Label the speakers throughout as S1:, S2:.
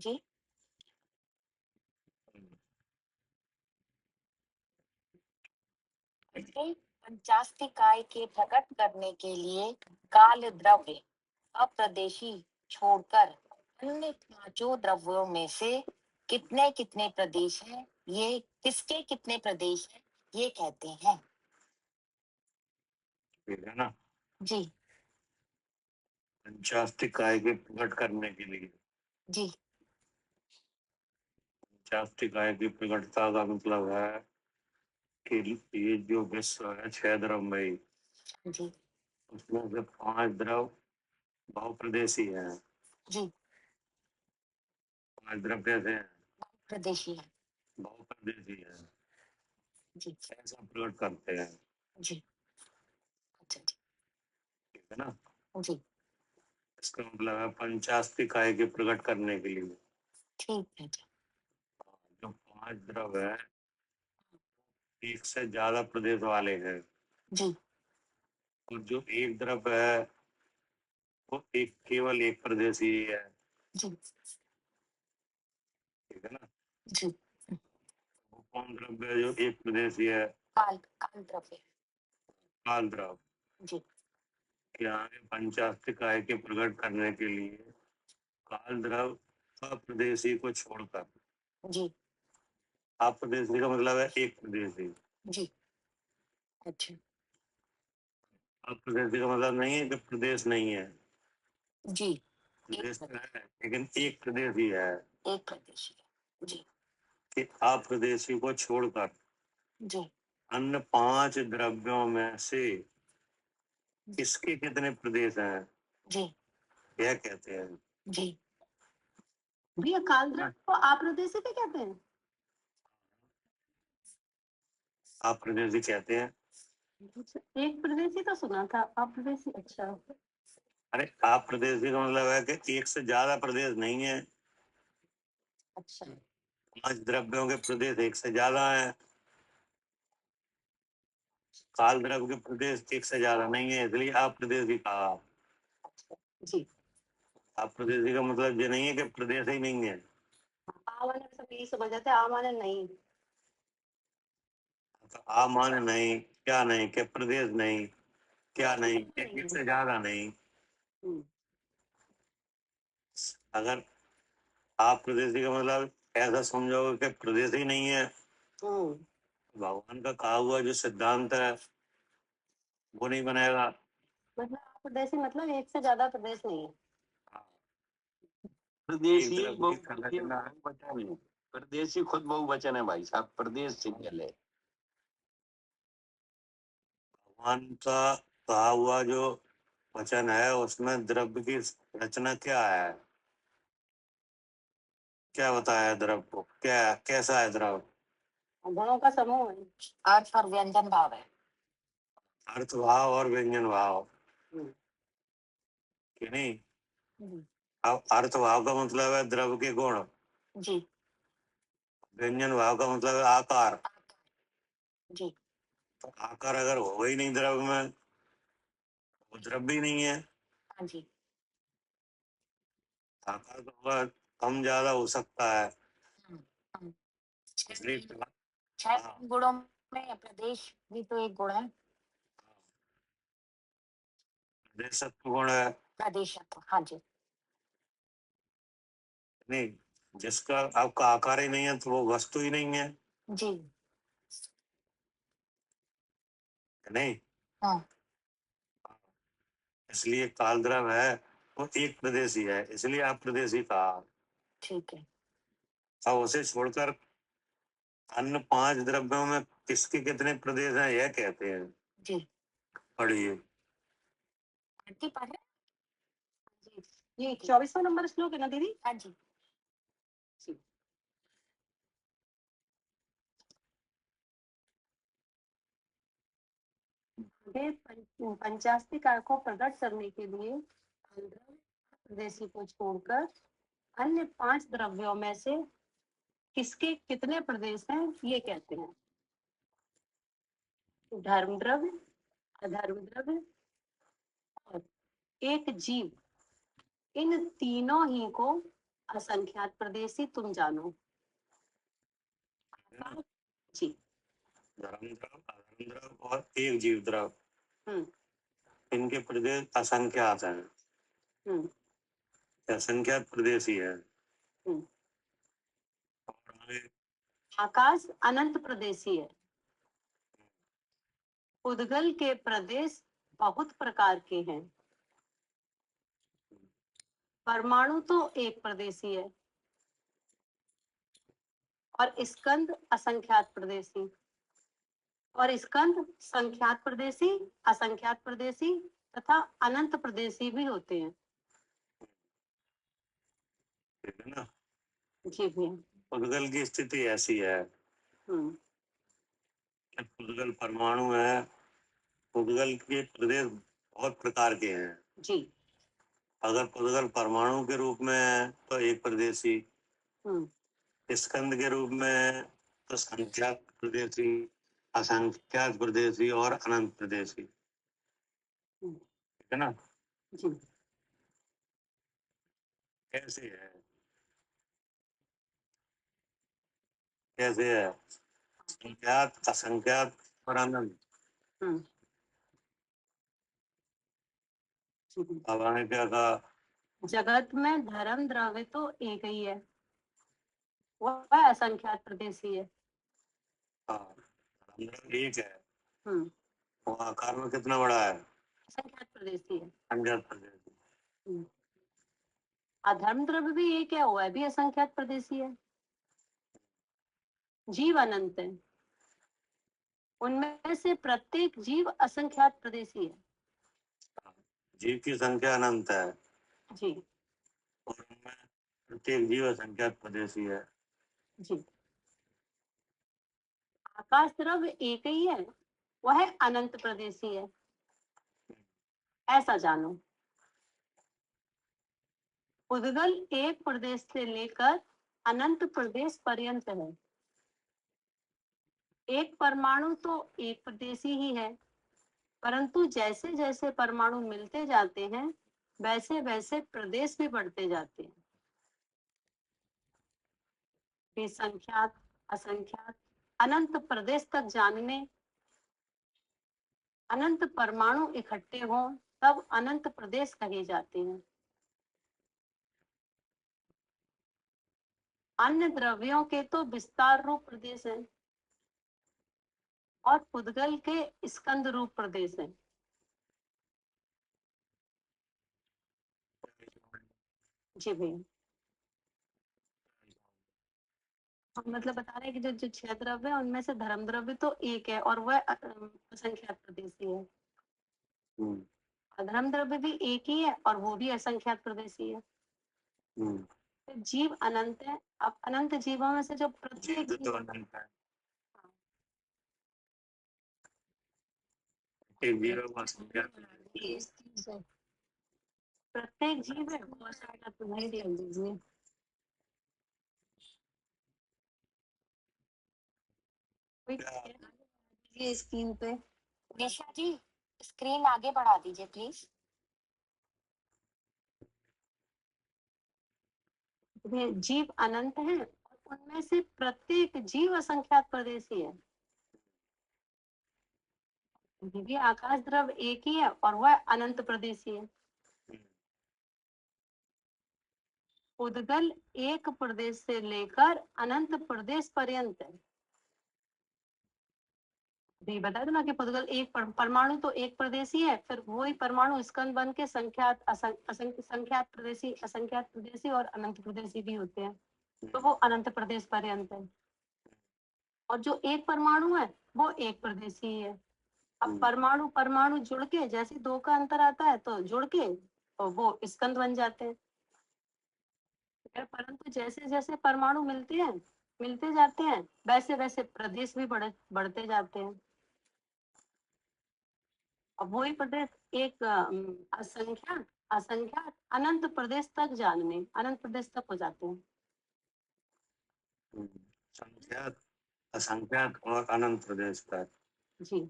S1: जी। इसके पंचास्ति काय के प्रकट करने के लिए काल द्रव्य अप्रदेशी छोड़कर अन्य पांचों द्रव्यों में से कितने कितने प्रदेश हैं, ये किसके कितने प्रदेश हैं ये कहते हैं।
S2: ठीक है ना।
S1: जी।
S2: पंचास्तिक काय के प्रकट करने के लिए
S1: जी।
S2: पंचास्तिक काय की प्रकटता का मतलब है कि ये जो विश्व है 6 द्रव्यमयी,
S1: जी।
S2: उसमें से 5 द्रव बहुप्रदेशी हैं।
S1: जी।
S2: 5 द्रव कैसे हैं?
S1: प्रदेशी है।
S2: बहुप्रदेशी है,
S1: जी।
S2: ऐसा प्रकट करते हैं।
S1: जी। अच्छा जी।
S2: ठीक है ना।
S1: जी।
S2: इसका मतलब है पंचास्तिक काय के प्रकट करने के लिए
S1: ठीक है जी।
S2: जो 5 द्रव है एक से ज्यादा प्रदेश वाले हैं,
S1: जी।
S2: और जो एक द्रव है वो एक केवल एक प्रदेश ही है।
S1: जी।
S2: ठीक है ना।
S1: जी।
S2: वो कौन द्रव्य है जो एक प्रदेशी है?
S1: काल काल द्रव्य।
S2: काल द्रव।
S1: जी।
S2: क्या है? पंचास्तिक काय के प्रकट करने के लिए काल द्रव अप्रदेशी को छोड़कर,
S1: जी।
S2: अप्रदेशी का मतलब है एक प्रदेशी,
S1: जी। अच्छा।
S2: अप्रदेशी का मतलब नहीं है कि प्रदेश नहीं है,
S1: जी।
S2: प्रदेश तो है लेकिन एक प्रदेश ही है।
S1: एक प्रदेशी है। जी।
S2: कि अप्रदेशी को छोड़कर
S1: जी।
S2: अन्य 5 द्रव्यों में से किसके कितने प्रदेश हैं,
S1: जी।
S2: यह कहते हैं।
S1: जी। भैया काल द्रव्य को अप्रदेशी भी कहते हैं।
S2: अप्रदेशी कहते हैं।
S1: एक प्रदेशी तो सुना था, अप्रदेशी। अच्छा।
S2: अरे अप्रदेशी का मतलब है कि एक से ज्यादा प्रदेश नहीं है।
S1: अच्छा।
S2: 5 द्रव्यों के प्रदेश एक से ज्यादा है, काल द्रव्य के प्रदेश एक से ज्यादा नहीं है, इसलिए अप्रदेशी कहा।
S1: जी।
S2: अप्रदेशी का मतलब ये नहीं है कि प्रदेश ही नहीं है।
S1: आवाने सब यही समझ जाते हैं, आवाने नहीं।
S2: तो आ माने नहीं, क्या नहीं, कि प्रदेश नहीं, क्या नहीं, कि
S1: नहीं।
S2: एक से ज्यादा नहीं।
S1: हम्म।
S2: अगर आप प्रदेशी का मतलब ऐसा समझोगे कि प्रदेश ही नहीं है, भगवान का कहा हुआ जो सिद्धांत है वो नहीं बनेगा।
S1: मतलब प्रदेशी मतलब एक से ज्यादा प्रदेश नहीं है।
S3: प्रदेशी
S2: एक तरफ की संरचना है।
S3: बहुवचन है। प्रदेशी खुद बहुवचन है भाई साहब, प्रदेश सिंगल है।
S2: भगवान का कहा हुआ जो वचन है उसमें द्रव्य की रचना क्या है, क्या बताया है द्रव्य को, क्या कैसा है द्रव्य?
S1: गुणों का समूह है, अर्थ और व्यंजन भाव है।
S2: अर्थ भाव और व्यंजन भाव, कि नहीं? अब अर्थ भाव का मतलब है द्रव्य के गुण,
S1: जी।
S2: व्यंजन भाव का मतलब है आकार।
S1: जी।
S2: तो आकार अगर हो ही नहीं द्रव्य में, वो द्रव्य ही नहीं है।
S1: हाँ जी।
S2: आकार तो होगा, कम ज्यादा हो सकता है, इसलिए
S1: छह गुणों में प्रदेश भी तो एक गुण है।
S2: प्रदेशत्व गुण है।
S1: प्रदेशत्व, हाँ जी।
S2: नहीं, जिसका आपका आकार ही नहीं है तो वो वस्तु ही नहीं है।
S1: जी।
S2: नहीं,
S1: हाँ।
S2: इसलिए काल द्रव्य है वो एक प्रदेशी है, इसलिए आप प्रदेशी कहा।
S1: ठीक है।
S2: अब उसे छोड़कर अन्य 5 द्रव्यों में किसके कितने प्रदेश हैं यह कहते हैं।
S1: जी।
S2: पढ़िए।
S1: आरती पढ़ रहे हैं? जी, ये 24वां नंबर श्लोक है ना दीदी? हाँ जी। पंचास्ति कार को प्रकट करने के लिए प्रदेशी को छोड़कर अन्य 5 द्रव्यों में से किसके कितने प्रदेश हैं ये कहते हैं। धर्म द्रव्य, अधर्म द्रव्य और एक जीव, इन तीनों ही को
S4: असंख्यात प्रदेशी तुम जानो। जी।
S2: धर्म द्रव, अधर्म द्रव और एक जीव द्रव,
S4: हम्म
S2: इनके प्रदेश असंख्यात हैं।
S4: हम्म
S2: असंख्यात प्रदेशी है।
S4: हम्म।
S2: और आगे
S4: आकाश अनंत प्रदेशी है। उद्गल के प्रदेश बहुत प्रकार के हैं। परमाणु तो एक प्रदेशी है और स्कंद असंख्यात प्रदेशी, और स्कंद संख्यात प्रदेशी, असंख्यात प्रदेशी तथा अनंत प्रदेशी भी होते हैं।
S2: ठीक है ना।
S4: जी भैया।
S2: उद्गल की स्थिति ऐसी है
S4: हम्म
S2: कि उद्गल परमाणु है। उद्गल के प्रदेश बहुत प्रकार के हैं।
S4: जी।
S2: अगर उद्गल परमाणु के रूप में है तो एक प्रदेशी, स्कंद के रूप में तो संख्यात प्रदेशी, असंख्यात प्रदेशी और अनंत प्रदेशी। ठीक है ना।
S4: जी।
S2: कैसे है, कैसे है? संख्यात, असंख्यात और अनंत। अब आने क्या कहा?
S4: जगत में धर्म द्रव्य तो एक ही है, वह असंख्यात प्रदेशी है।
S2: हाँ, धर्म एक है।
S4: हम्म
S2: वो आकार में कितना बड़ा है?
S4: असंख्यात प्रदेशी है।
S2: संख्यात प्रदेशी।
S4: अधर्म द्रव्य भी एक है, वह भी असंख्यात प्रदेशी है। जीव अनंत है, उनमें से प्रत्येक जीव असंख्यात प्रदेशी है।
S2: जीव की संख्या अनंत है
S4: जी
S2: और उनमें प्रत्येक जीव असंख्यात प्रदेशी है।
S4: जी। आकाश द्रव्य एक ही है, वह अनंत प्रदेशी है, ऐसा जानो। उद्गल एक प्रदेश से लेकर अनंत प्रदेश पर्यंत है। एक परमाणु तो एक प्रदेशी ही है, परंतु जैसे जैसे परमाणु मिलते जाते हैं वैसे वैसे प्रदेश भी बढ़ते जाते हैं। संख्यात, असंख्यात, अनंत प्रदेश तक जानने, अनंत परमाणु इकट्ठे हों तब अनंत प्रदेश कहे जाते हैं। अन्य द्रव्यों के तो विस्तार रूप प्रदेश हैं और उद्गल के स्कंद रूप प्रदेश हैं। जी भैया। हम मतलब बता रहे हैं कि जो जो छह द्रव्य है उनमें से धर्म द्रव्य तो एक है और वह असंख्यात प्रदेशी है। अधर्म द्रव्य भी एक ही है और वो भी असंख्यात प्रदेशी है। तो जीव अनंत है। अब अनंत जीवों में से जो प्रत्येक
S2: तो
S4: जीव
S2: अनंत है। एक जीव को असंख्यात
S4: प्रत्येक जीव है वो असंख्यात प्रदेशी है। ये स्क्रीन पे
S1: निशा जी, स्क्रीन आगे बढ़ा दीजिए प्लीज।
S4: जीव अनंत है और उनमें से प्रत्येक जीव असंख्यात प्रदेशी है। क्योंकि आकाश द्रव एक ही है और वह अनंत प्रदेशी है। उद्गल एक प्रदेश से लेकर अनंत प्रदेश पर्यंत है। ये बता दो ना कि उद्गल एक परमाणु तो एक प्रदेशी है, फिर वही परमाणु स्कंद बन के संख्यात, संख्यात प्रदेशी, असंख्यात प्रदेशी और अनंत प्रदेशी भी होते हैं, तो वो अनंत प्रदेश पर्यंत है। और जो एक परमाणु है वो एक प्रदेशी है। अब परमाणु परमाणु जुड़ के जैसे दो का अंतर आता है तो जुड़ के और वो स्कंद बन जाते हैं। परंतु जैसे जैसे परमाणु मिलते जाते हैं वैसे वैसे प्रदेश भी बढ़ते जाते हैं। अब वही प्रदेश एक असंख्यात, असंख्यात अनंत प्रदेश तक जानने, अनंत प्रदेश तक हो जाते हैं।
S2: संख्यात, असंख्यात और अनंत प्रदेश तक।
S4: जी।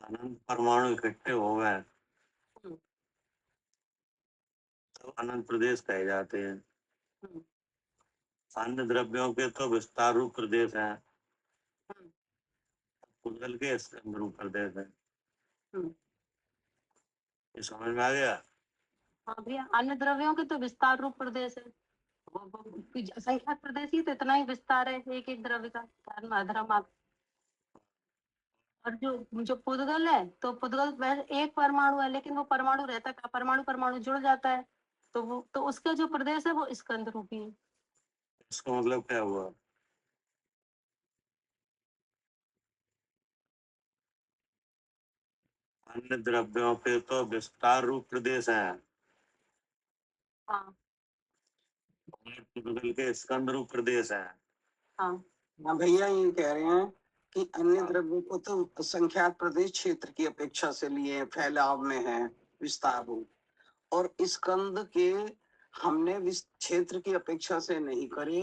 S2: अनंत परमाणु इकट्ठे हो गए तो अनंत प्रदेश कहे जाते हैं।
S4: हम्म,
S2: अन्य द्रव्यों के तो विस्तार रूप प्रदेश हैं,
S4: हम्म,
S2: पुद्गल के स्कंद रूप प्रदेश है।
S4: हम्म।
S2: ये समझ में आ गया?
S4: हाँ भैया, अन्य द्रव्यों के तो विस्तार रूप प्रदेश है। असंख्यात प्रदेश ही तो इतना ही विस्तार है एक एक द्रव्य का, धर्म अधर्म आप। और जो जो पुद्गल है तो पुद्गल वैसे एक परमाणु है, लेकिन वो परमाणु रहता है, परमाणु परमाणु जुड़ जाता है, तो वो तो उसका जो प्रदेश है वो स्कंद रूपी है।
S2: इसका मतलब क्या हुआ? अन्य द्रव्यों के तो विस्तार रूप प्रदेश हैं,
S4: हाँ
S2: और पुद्गल के स्कंद रूप प्रदेश हैं।
S4: हाँ
S5: हाँ भैया, ये कह रहे हैं कि अन्य द्रव्यों को तो असंख्यात प्रदेश क्षेत्र की अपेक्षा से लिए फैलाव में है, विस्तार हो, और स्कंद के हमने क्षेत्र की अपेक्षा से नहीं करे,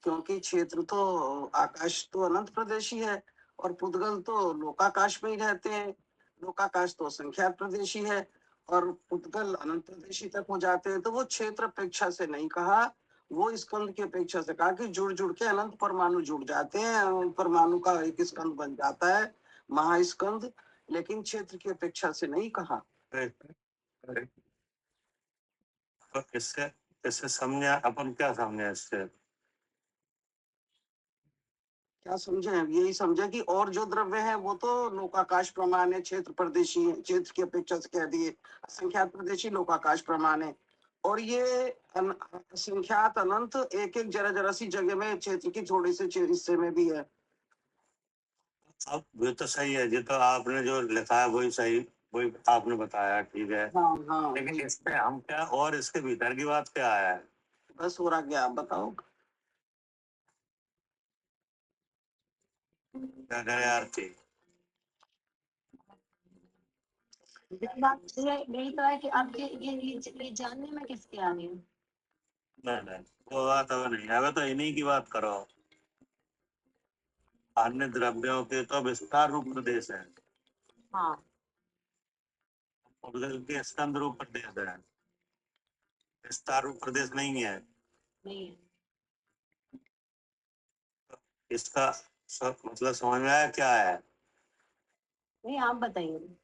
S5: क्योंकि क्षेत्र तो आकाश तो अनंत प्रदेश ही है, और पुद्गल तो लोकाकाश में ही रहते हैं। लोकाकाश तो असंख्यात प्रदेश ही है, और पुद्गल अनंत प्रदेशी तक हो जाते हैं, तो वो क्षेत्र अपेक्षा से नहीं कहा, वो स्कंद की अपेक्षा से कहा कि जुड़ जुड़ के अनंत परमाणु जुड़ जाते हैं, परमाणु का एक स्कंद बन जाता है, महास्कंद, लेकिन क्षेत्र की अपेक्षा से नहीं कहा।
S2: तो इससे इससे समझा अपन, क्या समझा इससे?
S5: क्या समझे? यही समझे कि और जो द्रव्य है वो तो लोकाकाश प्रमाण है, क्षेत्र प्रदेशी है, क्षेत्र की अपेक्षा से कह दिए असंख्यात प्रदेशी लोकाकाश प्रमाण है, और ये असंख्यात अनंत एक एक जरा जरा सी जगह में क्षेत्र की थोड़ी से हिस्से में भी है।
S2: अब ये तो सही है, ये तो आपने जो लिखा है वही सही, वही आपने बताया, ठीक है।
S5: हाँ हाँ,
S2: लेकिन इस पे हम क्या, और इसके भीतर की बात क्या है?
S5: बस हो रहा क्या, आप बताओ।
S2: क्या करें आरती?
S4: बात यही तो है कि अब ये जानने में किसके आ रही है।
S2: नहीं, वो बात अब नहीं, अब तो इन्हीं की बात करो। अन्य द्रव्यों के तो विस्तार रूप प्रदेश है,
S4: हाँ
S2: पुद्गल के स्कंद रूप प्रदेश है, विस्तार रूप प्रदेश नहीं है।
S4: नहीं है।
S2: इसका सब मतलब समझ में आया क्या है?
S4: नहीं, आप बताइए।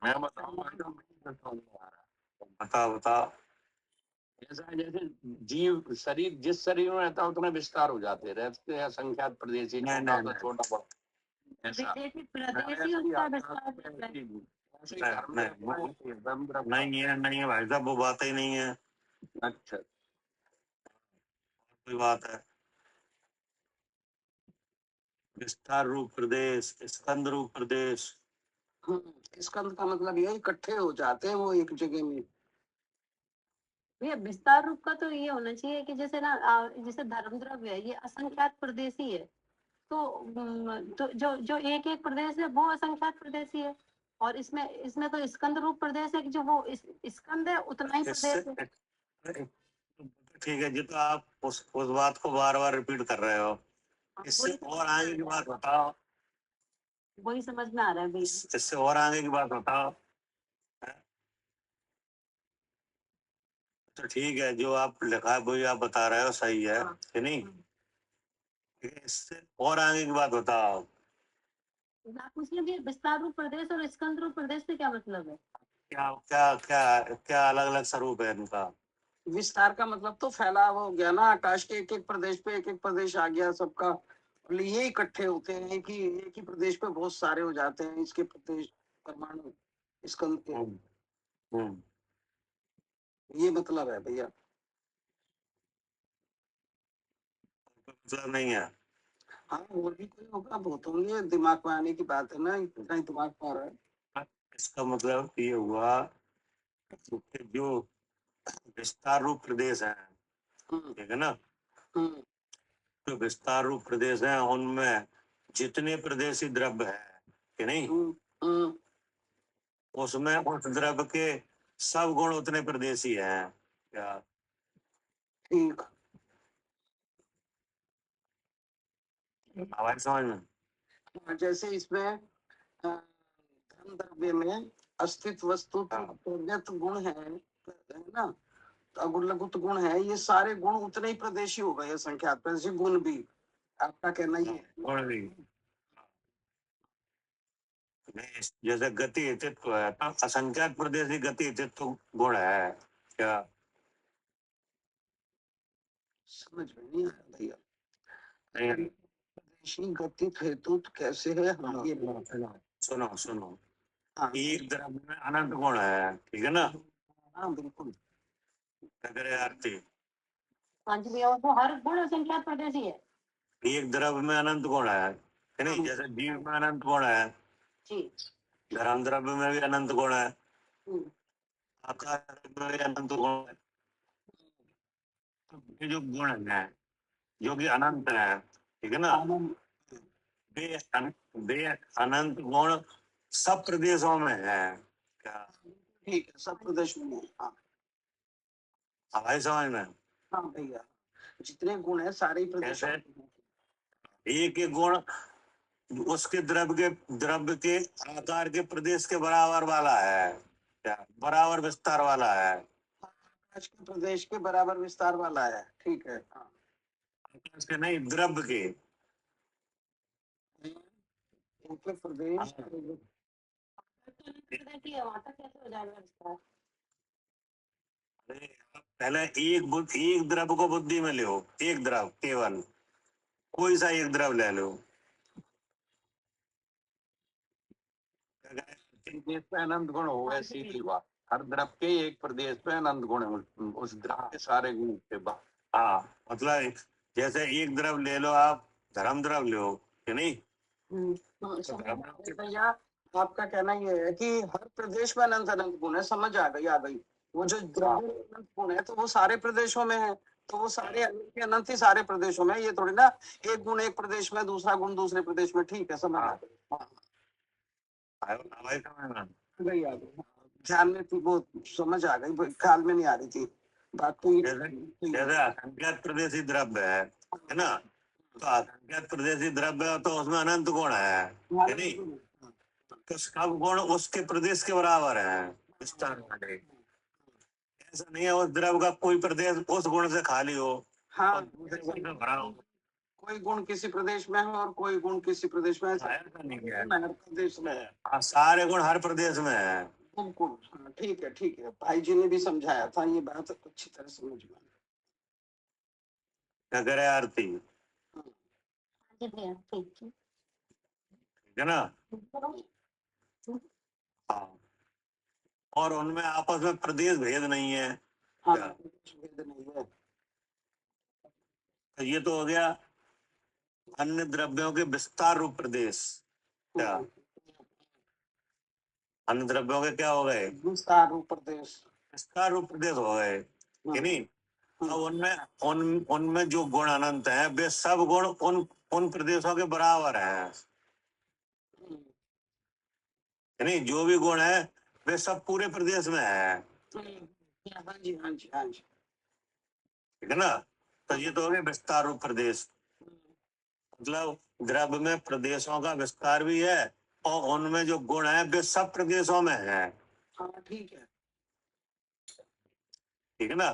S3: मैं बताऊंगा तो मुझे समझ में आ रहा है।
S2: बताओ बताओ।
S3: ऐसा है जैसे जीव शरीर जिस शरीर में रहता है उतने विस्तार हो जाते रहते हैं, संख्यात प्रदेशी,
S2: नहीं,
S3: छोटा
S2: नहीं,
S3: तो छोटा बड़ा, ऐसा
S4: प्रदेशी उसका विस्तार होता है।
S2: नहीं है भाई साहब, वो बात ही नहीं है।
S3: अच्छा,
S2: कोई बात है? विस्तार रूप प्रदेश, स्कंद रूप प्रदेश।
S5: स्कंद का मतलब ये इकट्ठे हो जाते हैं वो एक जगह में।
S4: भैया विस्तार रूप का तो ये होना चाहिए कि जैसे ना जैसे धर्म द्रव्य है, ये असंख्यात प्रदेशी है, तो जो जो एक एक प्रदेश है वो असंख्यात प्रदेशी है, और इसमें तो स्कंद रूप प्रदेश है कि जो वो स्कंद है उतना ही प्रदेश है।
S2: ठीक है जी, तो आप उस बात को बार बार रिपीट कर रहे हो। इससे और आगे की बात बताओ।
S4: वही समझ में आ रहा है भैया।
S2: इससे और आगे की बात बताओ। तो ठीक है, जो आप लिखा है वही आप बता रहे हो, सही है कि नहीं? ठीक है, इससे और आगे की बात बताओ।
S4: आप पूछिए भी विस्तार रूप प्रदेश और स्कंद रूप प्रदेश से क्या मतलब है।
S2: क्या क्या क्या क्या अलग अलग स्वरूप है इनका?
S5: विस्तार का मतलब तो फैलाव हो गया ना, आकाश के एक एक प्रदेश पे एक एक प्रदेश आ गया सबका, और ये इकट्ठे होते हैं कि एक ही प्रदेश पे बहुत सारे हो जाते हैं इसके प्रदेश परमाणु स्कंद के।
S2: हम्म।
S5: ये मतलब है भैया।
S2: मतलब नहीं है।
S5: हाँ, और भी कोई होगा, बहुत होंगे, दिमाग में आने की बात है ना, इतना ही दिमाग में आ रहा है।
S2: इसका मतलब ये हुआ कि जो विस्तार रूप प्रदेश है, ठीक है ना,
S5: हम्म,
S2: जो विस्तार रूप प्रदेश है उनमें जितने प्रदेशी द्रव्य है कि नहीं, उसमें उस द्रव्य के सब गुण उतने प्रदेशी हैं क्या?
S5: ठीक।
S2: आवाज समझ में?
S5: जैसे इसमें धन द्रव्य में अस्तित्व वस्तु की प्रगत गुण है, है ना, तो अगुण लघुत गुण है, ये सारे गुण उतने ही प्रदेशी हो गए, संख्यात प्रदेशी गुण भी, आपका कहना ये है?
S2: गुण भी नहीं, जैसे गति हितित्व है तो असंख्यात प्रदेशी गति हितित्व गुण है क्या?
S5: समझ में नहीं आया भैया,
S2: नहीं,
S5: प्रदेशी गति हेतु कैसे है? हाँ, ये
S2: सुनो सुनो,
S5: हाँ
S2: एक द्रव्य में अनंत गुण है, ठीक है ना?
S5: हाँ बिल्कुल,
S2: क्या करे आरती?
S4: हाँ जी भैया, वो हर गुण असंख्यात प्रदेशी है
S2: एक द्रव्य में अनंत गुण है कि नहीं? जैसे जीव में अनंत गुण है,
S4: जी।
S2: धर्म द्रव्य में भी अनंत गुण है,
S4: हम्म,
S2: आकाश द्रव्य में भी अनंत गुण है। तो ये जो गुण है जो कि अनंत है, ठीक है ना? वे अनंत गुण सब प्रदेशों में है क्या?
S5: ठीक है, सब प्रदेश में है। हाँ
S2: हमारी समझ में
S5: हाँ भैया, जितने गुण है सारे ही प्रदेश
S2: कैसे? एक एक गुण उसके द्रव्य के आकार के प्रदेश के बराबर वाला है क्या? बराबर विस्तार वाला है।
S5: आकाश के प्रदेश के बराबर विस्तार वाला है, ठीक है। हाँ,
S2: आकाश के नहीं, द्रव्य के।
S5: उनके प्रदेश
S4: प्रदेशी है, वहां तक कैसे हो जाएगा विस्तार?
S2: पहले एक द्रव्य को बुद्धि में लो, एक द्रव केवल, कोई सा एक द्रव ले लो,
S3: प्रदेश पे अनंत गुण हो गए, सीधी बात। हर द्रव के एक प्रदेश पे अनंत गुण है, उस द्रव के सारे गुण के बाद।
S2: हाँ मतलब जैसे एक द्रव ले लो आप, धर्म द्रव लो कि नहीं?
S5: भैया आपका कहना ये है कि हर प्रदेश में अनंत अनंत गुण है, समझ आ गई, आ गई। वो जो द्रव्य में अनंत गुण है तो वो सारे प्रदेशों में है, तो वो सारे अनंत के अनंत ही सारे प्रदेशों में है। ये थोड़ी ना एक गुण एक प्रदेश में, दूसरा गुण दूसरे प्रदेश में, ठीक है, समझ आ गई। हाँ
S2: हमारी समझ में
S5: गई, आ गई, ध्यान में थी वो, समझ आ गई, ख्याल में नहीं आ रही थी बात तो
S2: जैसे असंख्यात प्रदेशी द्रव्य है ना? तो असंख्यात प्रदेशी द्रव्य है तो उसमें अनंत गुण है कि नहीं? तो सब गुण उसके प्रदेश के बराबर है विस्तार वाले। ऐसा नहीं है उस द्रव्य का कोई प्रदेश उस गुण से खाली हो
S5: हाँ,
S2: और दूसरे गुण से भरा हो।
S5: कोई गुण किसी प्रदेश में है और कोई गुण किसी प्रदेश में है,
S2: ऐसा नहीं है,
S5: हर प्रदेश में है।
S2: हाँ, सारे गुण हर प्रदेश में है।
S5: बिल्कुल, हाँ, ठीक है, ठीक है, भाई जी ने भी समझाया था, ये बात अच्छी तरह समझ में आई।
S2: क्या करे आरती?
S4: जी भैया, ठीक है।
S2: ठीक है ना? हाँ, और उनमें आपस में प्रदेश भेद नहीं है।
S5: हाँ,
S2: क्या?
S5: भेद नहीं है।
S2: तो ये तो हो गया अन्य द्रव्यों के विस्तार रूप प्रदेश। क्या? अन्य द्रव्यों के क्या हो गए?
S5: विस्तार रूप प्रदेश,
S2: विस्तार रूप प्रदेश हो गए कि नहीं? अब उनमें जो गुण अनंत हैं वे सब गुण उन प्रदेशों के बराबर हैं कि नहीं? जो भी गुण है वे सब पूरे प्रदेश में है,
S5: हाँ जी, हाँ जी, हाँ जी,
S2: ठीक है ना? तो ये तो हो गया विस्तार रूप प्रदेश, मतलब द्रव्य में प्रदेशों का विस्तार भी है और उनमें जो गुण है वे सब प्रदेशों में है,
S5: हाँ ठीक है।
S2: ठीक है ना?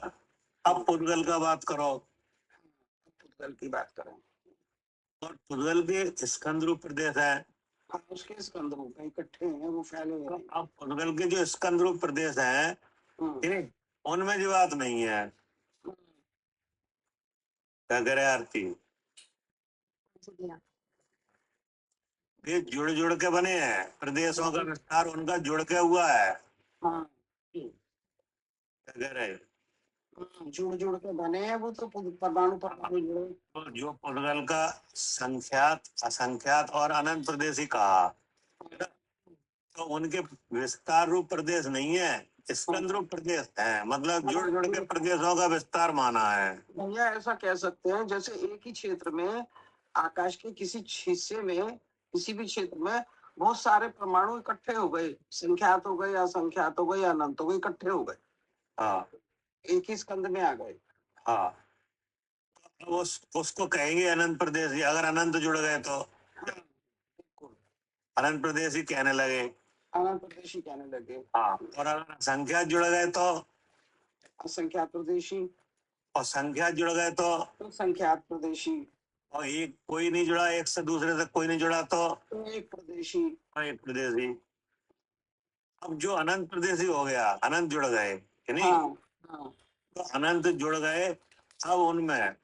S2: अब पुद्गल का बात करो,
S5: पुद्गल की बात करें,
S2: और पुद्गल के स्कंद रूप प्रदेश है।
S5: हाँ उसके स्कंद रूप हैं, इकट्ठे हैं, वो फैले हुए हैं।
S2: अब पुद्गल के जो स्कंद रूप प्रदेश है उनमें जो बात नहीं है। क्या करे आरती? ये जुड़ जुड़ के बने हैं, प्रदेशों का विस्तार उनका जुड़ के हुआ है।
S5: हाँ,
S2: क्या कह रहे?
S5: जुड़ जुड़ के बने हैं, वो तो परमाणु परमाणु जुड़े।
S2: तो जो पुद्गल का संख्यात असंख्यात और अनंत प्रदेशी कहा, तो उनके विस्तार रूप प्रदेश नहीं है, स्कंद रूप प्रदेश है, मतलब जुड़ जुड़ के प्रदेशों का विस्तार माना है।
S5: भैया ऐसा कह सकते हैं जैसे एक ही क्षेत्र में, आकाश के किसी हिस्से में, किसी भी क्षेत्र में बहुत सारे परमाणु इकट्ठे हो गए, संख्यात हो गए, असंख्यात हो गए, अनंत हो गए, इकट्ठे हो गए,
S2: हाँ
S5: एक ही स्कंद में आ गए।
S2: हाँ, तो उसको कहेंगे अनंत प्रदेशी। अगर अनंत जुड़ गए तो अनंत प्रदेशी कहने लगे,
S5: अनंत प्रदेशी कहने लगे।
S2: हाँ, और अगर संख्या जुड़ गए तो
S5: असंख्यात प्रदेशी,
S2: और संख्या जुड़ गए
S5: तो संख्यात प्रदेशी,
S2: और एक कोई नहीं जुड़ा, एक से दूसरे से कोई नहीं जुड़ा तो
S5: एक प्रदेशी।
S2: एक प्रदेशी। अब जो अनंत प्रदेशी हो गया, अनंत जुड़ गए कि नहीं?
S5: हाँ हाँ
S2: तो अनंत जुड़ गए, अब उनमें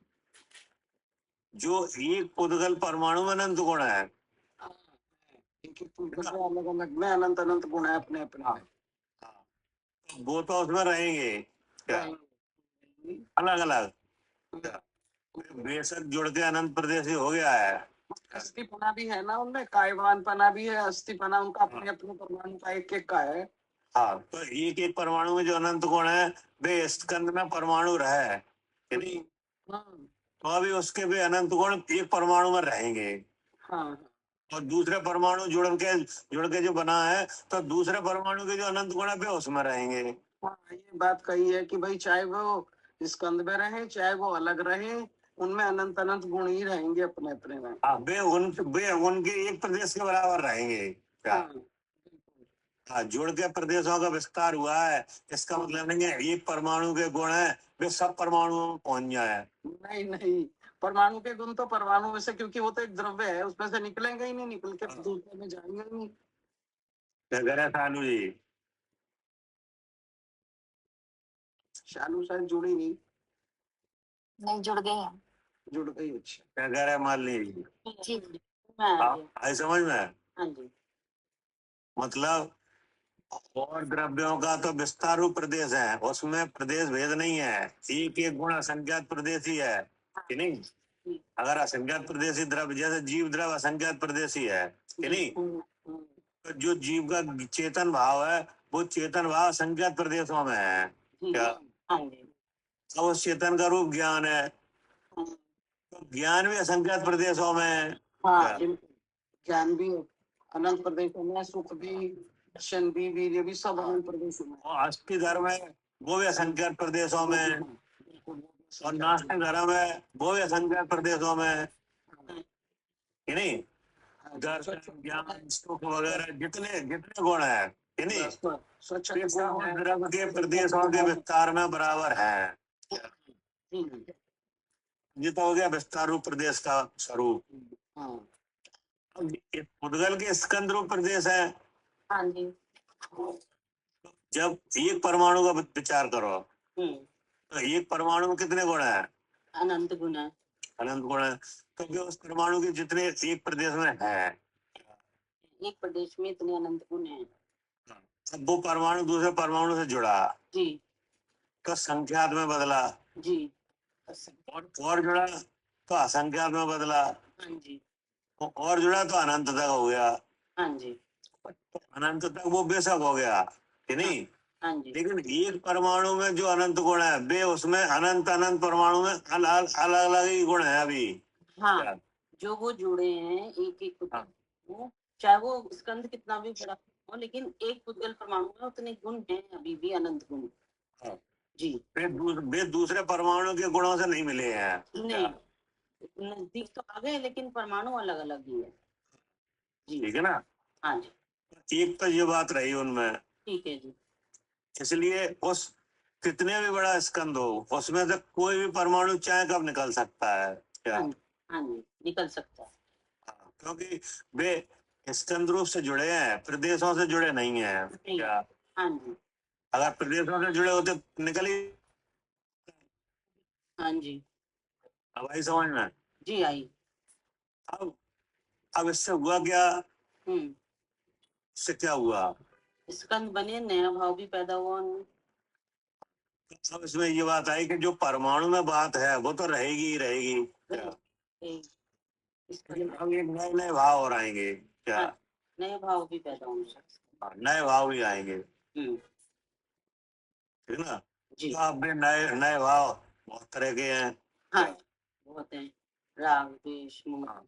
S2: जो एक पुद्गल परमाणु में अनंत गुण है,
S5: हाँ, एक एक पुद्गल में अलग अलग में अनंत अनंत गुण है अपने अपने में।
S2: तो वो तो उसमें रहेंगे क्या?
S5: रहेंगे।
S2: अलग अलग बेशक जुड़ के अनंत प्रदेशी हो गया है।
S5: अस्थिपना भी है ना उनमें, कायवानपना भी है, अस्थिपना उनका अपने अपने परमाणु का एक एक का है।
S2: हाँ, तो एक एक परमाणु में जो अनंत गुण है वे स्कंद में परमाणु रहे कि नहीं,
S5: हाँ
S2: तो अभी उसके भी अनंत गुण एक परमाणु में रहेंगे।
S5: हाँ
S2: और दूसरे परमाणु जुड़ के जो बना है, तो दूसरे परमाणु के जो अनंत गुण है वे उसमें रहेंगे।
S5: हाँ, ये बात कही है कि भाई चाहे वो स्कंद में रहे चाहे वो अलग रहे, उनमें अनंत अनंत गुण ही रहेंगे अपने अपने में।
S2: हाँ, वे उनके एक प्रदेश के बराबर रहेंगे क्या?
S5: हाँ बिल्कुल।
S2: हाँ, जुड़ के प्रदेशों का विस्तार हुआ है, इसका मतलब नहीं है एक परमाणु के गुण है वे सब परमाणुओं में पहुंच जाए।
S5: नहीं नहीं, परमाणु के गुण तो परमाणु में से, क्योंकि वो तो एक द्रव्य है, उसमें से निकलेंगे ही नहीं, निकल के
S2: हाँ।
S5: दूसरे में जाएंगे ही नहीं।
S2: क्या कह रहे हैं सानू जी?
S5: शालू शायद जुड़ी नहीं,
S1: नहीं जुड़ गए हैं।
S5: जुड़ गई। अच्छा
S2: क्या कह रहे हैं मालिनी जी?
S1: जी
S2: आई समझ में?
S5: हाँ जी
S2: मतलब और द्रव्यों का तो विस्तार रूप प्रदेश है, उसमें प्रदेश भेद नहीं है, एक एक गुण असंख्यात प्रदेश ही है कि नहीं? अगर असंख्यात प्रदेशी द्रव्य जैसे जीव द्रव्य असंख्यात प्रदेशी है कि नहीं, तो जो जीव का चेतन भाव है वो चेतन भाव असंख्यात प्रदेशों में है क्या? अब उस चेतन का रूप ज्ञान है, तो ज्ञान भी असंख्यात प्रदेशों में है
S5: हाँ
S2: क्या?
S5: ज्ञान भी अनंत प्रदेशों में, सुख भी, दर्शन भी, वीर्य भी, सब अनंत प्रदेशों में।
S2: और अस्थि धर्म है वो भी असंख्यात प्रदेशों में है, और नास्तिक धर्म है वो भी असंख्यात प्रदेशों में है कि नहीं? दर्शन, ज्ञान, सुख वगैरह जितने जितने गुण है कि नहीं,
S5: स्वच्छ
S2: वे गुण द्रव्य के प्रदेशों के विस्तार में बराबर है। ये तो हो गया विस्तार रूप प्रदेश का स्वरूप। अब ये उद्गल के स्कंद रूप प्रदेश है।
S4: हाँ जी
S2: जब एक परमाणु का विचार करो तो एक परमाणु में कितने गुण है?
S4: अनंत गुण है।
S2: अनंत गुण है, तो जो उस परमाणु के जितने एक प्रदेश में है,
S4: एक प्रदेश में इतने अनंत गुण है।
S2: अब वो परमाणु दूसरे परमाणु से जुड़ा
S4: जी
S2: तो संख्यात में बदला,
S4: जी
S2: और जुड़ा तो असंख्यात में बदला,
S4: हाँ जी
S2: और जुड़ा तो अनंत तक हो गया।
S4: हाँ जी
S2: तो अनंत तक वो बेशक हो गया कि नहीं,
S4: हाँ जी
S2: लेकिन एक परमाणु में जो अनंत गुण है वे उसमें अनंत अनंत परमाणु में अलग अलग ही गुण है अभी।
S4: हाँ
S2: क्या?
S4: जो वो जुड़े हैं एक एक
S2: हाँ।
S4: वो चाहे वो स्कंद कितना भी बड़ा हो, लेकिन एक पुद्गल परमाणु में उतने गुण हैं अभी भी, अनंत गुण।
S2: हाँ।
S4: जी
S2: वे दूसरे परमाणु के गुणों से नहीं मिले हैं।
S4: नहीं, नजदीक तो आ गए लेकिन परमाणु अलग अलग ही है। जी
S2: ठीक है ना?
S4: हाँ जी
S2: एक तो ये बात रही उनमें,
S4: ठीक है जी
S2: इसलिए उस कितने भी बड़ा स्कंद हो उसमें से कोई भी परमाणु चाहे कब निकल सकता है क्या?
S4: हाँ जी निकल सकता है।
S2: हाँ, क्योंकि वे स्कंद रूप से जुड़े हैं, प्रदेशों से जुड़े नहीं है
S4: नहीं।
S2: क्या?
S4: हाँ जी
S2: अगर प्रदेशों से जुड़े होते तो निकल ही।
S4: हाँ जी
S2: अब आई समझ में?
S4: जी आई।
S2: अब इससे हुआ क्या? इससे क्या हुआ?
S4: स्कंद बने, नया भाव भी पैदा हुआ उनमें।
S2: अब इसमें ये बात आई कि जो परमाणु में बात है वो तो रहेगी ही रहेगी क्या? लेकिन अब एक नए नए भाव और आएंगे क्या?
S4: नए भाव भी पैदा होंगे।
S2: नए भाव भी आएंगे,
S4: हम्म,
S2: ठीक है ना?
S4: जी
S2: तो अब भी नए नए भाव बहुत तरह के हैं।
S4: हाँ बहुत हैं, राग द्वेष मोह।
S2: हाँ,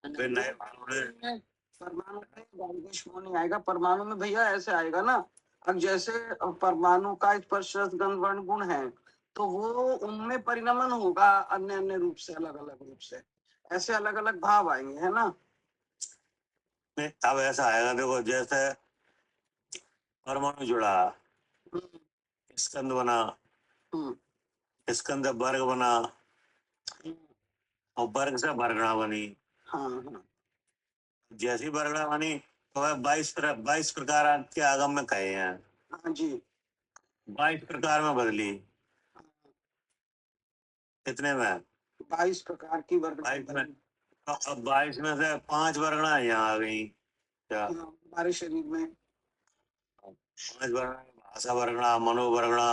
S2: वे नए भाव हैं।
S5: परमाणु में राग द्वेष मोह नहीं आएगा, परमाणु में भैया ऐसे आएगा ना, अब जैसे परमाणु का स्पर्श रस गंध वर्ण गुण है, तो वो उनमें परिणमन होगा अन्य अन्य रूप से, अलग अलग रूप से, ऐसे अलग अलग भाव आएंगे, है ना?
S2: नहीं, अब ऐसा आएगा, देखो जैसे परमाणु जुड़ा, स्कंद बना, स्कंद वर्ग बना और वर्ग से वर्गणा बनी।
S5: हाँ
S2: जैसी वर्गणा बनी तो वह 22 प्रकार के आगम में कहे हैं,
S5: हाँ जी
S2: 22 प्रकार में बदली। कितने में?
S5: 22 प्रकार की वर्ग
S2: 22 में। तो अब 22 में से 5 वर्गणा यहाँ आ गई। क्या?
S5: हमारे शरीर में
S2: 5 वर्गणा, भाषा वर्गणा, मनोवर्गणा,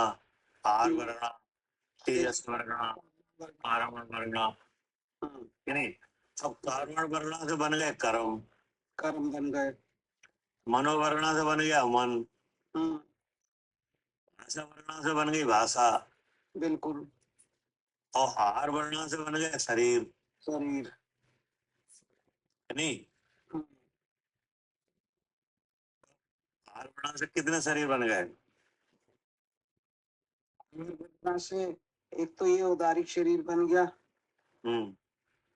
S2: आहार वर्गणा, तेजस वर्गणा, कारण वर्गणा, कि नहीं? अब कारण वर्गणा से बन गए कर्म,
S5: कर्म बन गए,
S2: मनोवर्गणा से बन गया मन, भाषा वर्गणा से बन गई भाषा,
S5: बिल्कुल
S2: और आहार वर्गणा से बन गया शरीर,
S5: शरीर।
S2: कि नहीं? आहार वर्गणा से कितने शरीर बन गए?
S5: वर्गणा से एक तो ये औदारिक शरीर बन गया,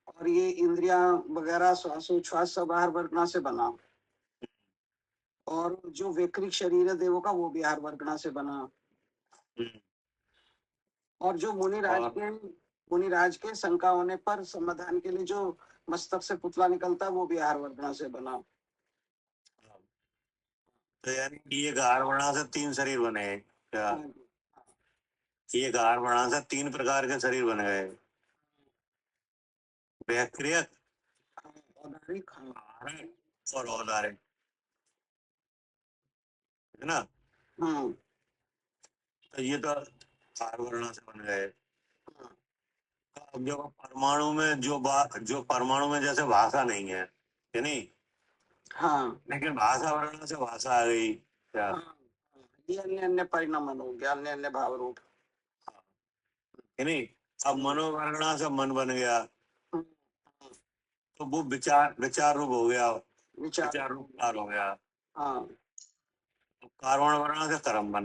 S5: और ये इंद्रिया वगैरह श्वासोच्छ्वास सब आहार वर्गणा से बना, और जो वैकृत शरीर है देवों का वो भी आहार वर्गणा से बना, और जो मुनिराज के शंका होने पर समाधान के लिए जो मस्तक से पुतला निकलता है वो भी आहार वर्गणा से बना।
S2: तो यानी एक आहार वर्गणा से 3 शरीर बने। क्या? एक आहार वर्गणा से 3 प्रकार के शरीर बन गए, वैक्रियक,
S5: औदारिक,
S2: आहारिक और औदारिक, है ना? तो ये तो आहार वर्गणा से बन गए। अब जो परमाणु में जो परमाणु में जैसे भाषा नहीं है, कि नहीं?
S5: हाँ
S2: लेकिन भाषा वर्णन से भाषा आ गई। क्या?
S5: ये अन्य अन्य परिणाम हो गया, अन्य अन्य भाव रूप,
S2: कि नहीं? अब मनोवर्णना से मन बन गया, तो वो विचार रूप हो गया, विचार रूप कार हो गया।
S5: हाँ
S2: कारण वर्णना से कर्म बन